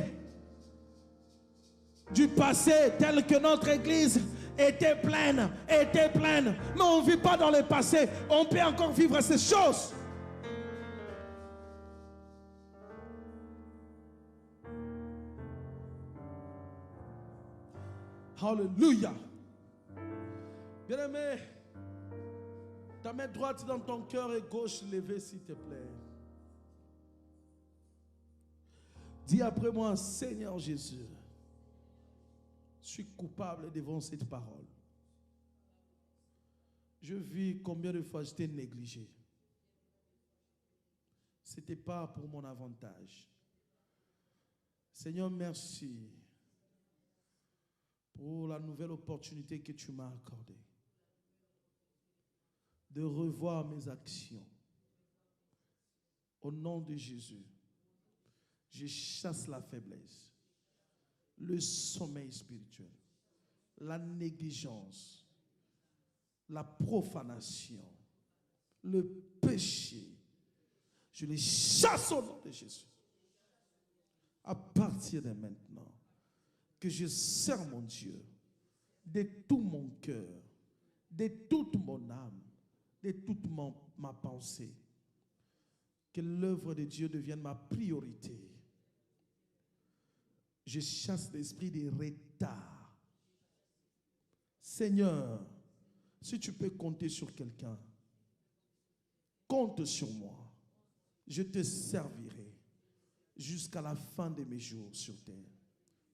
du passé tel que notre église était pleine. Mais on ne vit pas dans le passé. On peut encore vivre ces choses. Alléluia. Bien-aimé, ta main droite dans ton cœur et gauche levée, s'il te plaît. Dis après moi, Seigneur Jésus, je suis coupable devant cette parole. Je vis combien de fois j'étais négligé. Ce n'était pas pour mon avantage. Seigneur, merci pour la nouvelle opportunité que tu m'as accordée de revoir mes actions. Au nom de Jésus, je chasse la faiblesse, le sommeil spirituel, la négligence, la profanation, le péché. Je les chasse au nom de Jésus. À partir de maintenant, que je sers mon Dieu de tout mon cœur, de toute mon âme, de toute ma pensée. Que l'œuvre de Dieu devienne ma priorité. Je chasse l'esprit de retard. Seigneur, si tu peux compter sur quelqu'un, compte sur moi. Je te servirai jusqu'à la fin de mes jours sur terre.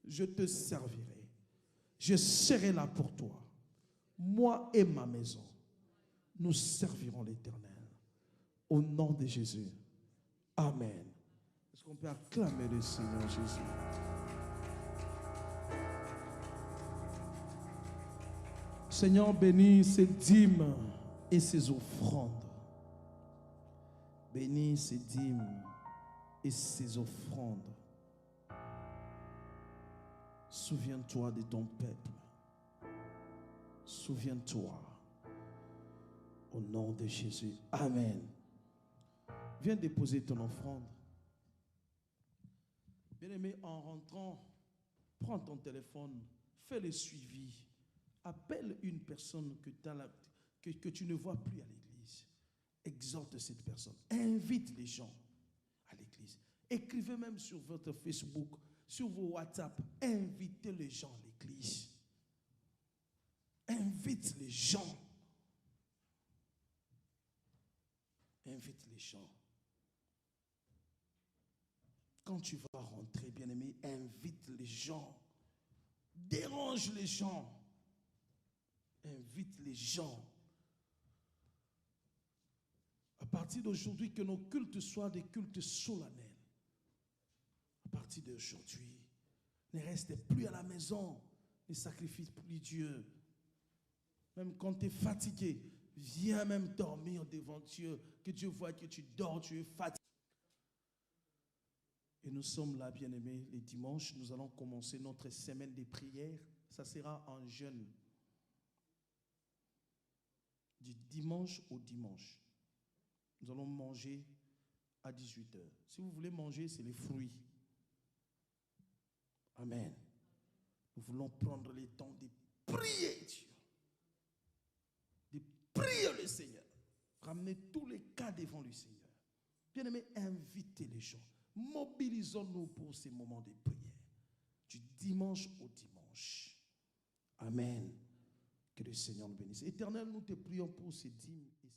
Je te servirai. Je serai là pour toi. Moi et ma maison, nous servirons l'Éternel. Au nom de Jésus. Amen. Est-ce qu'on peut acclamer le Seigneur Jésus? Seigneur, bénis ces dîmes et ces offrandes. Bénis ces dîmes et ces offrandes. Souviens-toi de ton peuple. Souviens-toi. Au nom de Jésus. Amen. Viens déposer ton offrande. Bien-aimé, en rentrant, prends ton téléphone, fais le suivi. Appelle une personne que tu ne vois plus à l'église. Exhorte cette personne. Invite les gens à l'église. Écrivez même sur votre Facebook, sur vos WhatsApp. Invitez les gens à l'église. invite les gens. Invite les gens. Quand tu vas rentrer, bien-aimé, invite les gens. Dérange les gens. Invite les gens. À partir d'aujourd'hui, que nos cultes soient des cultes solennels. À partir d'aujourd'hui, ne restez plus à la maison. Ne sacrifie plus Dieu. Même quand tu es fatigué, viens même dormir devant Dieu. Que Dieu voit que tu dors, tu es fatigué. Et nous sommes là, bien-aimés, les dimanches, nous allons commencer notre semaine de prières. Ça sera en jeûne. Du dimanche au dimanche. Nous allons manger à 18h. Si vous voulez manger, c'est les fruits. Amen. Nous voulons prendre le temps de prier Dieu. De prier le Seigneur. Ramener tous les cas devant le Seigneur. Bien-aimés, invitez les gens. Mobilisons-nous pour ces moments de prière. Du dimanche au dimanche. Amen. Que le Seigneur nous bénisse. Éternel, nous te prions pour ces dîmes et ces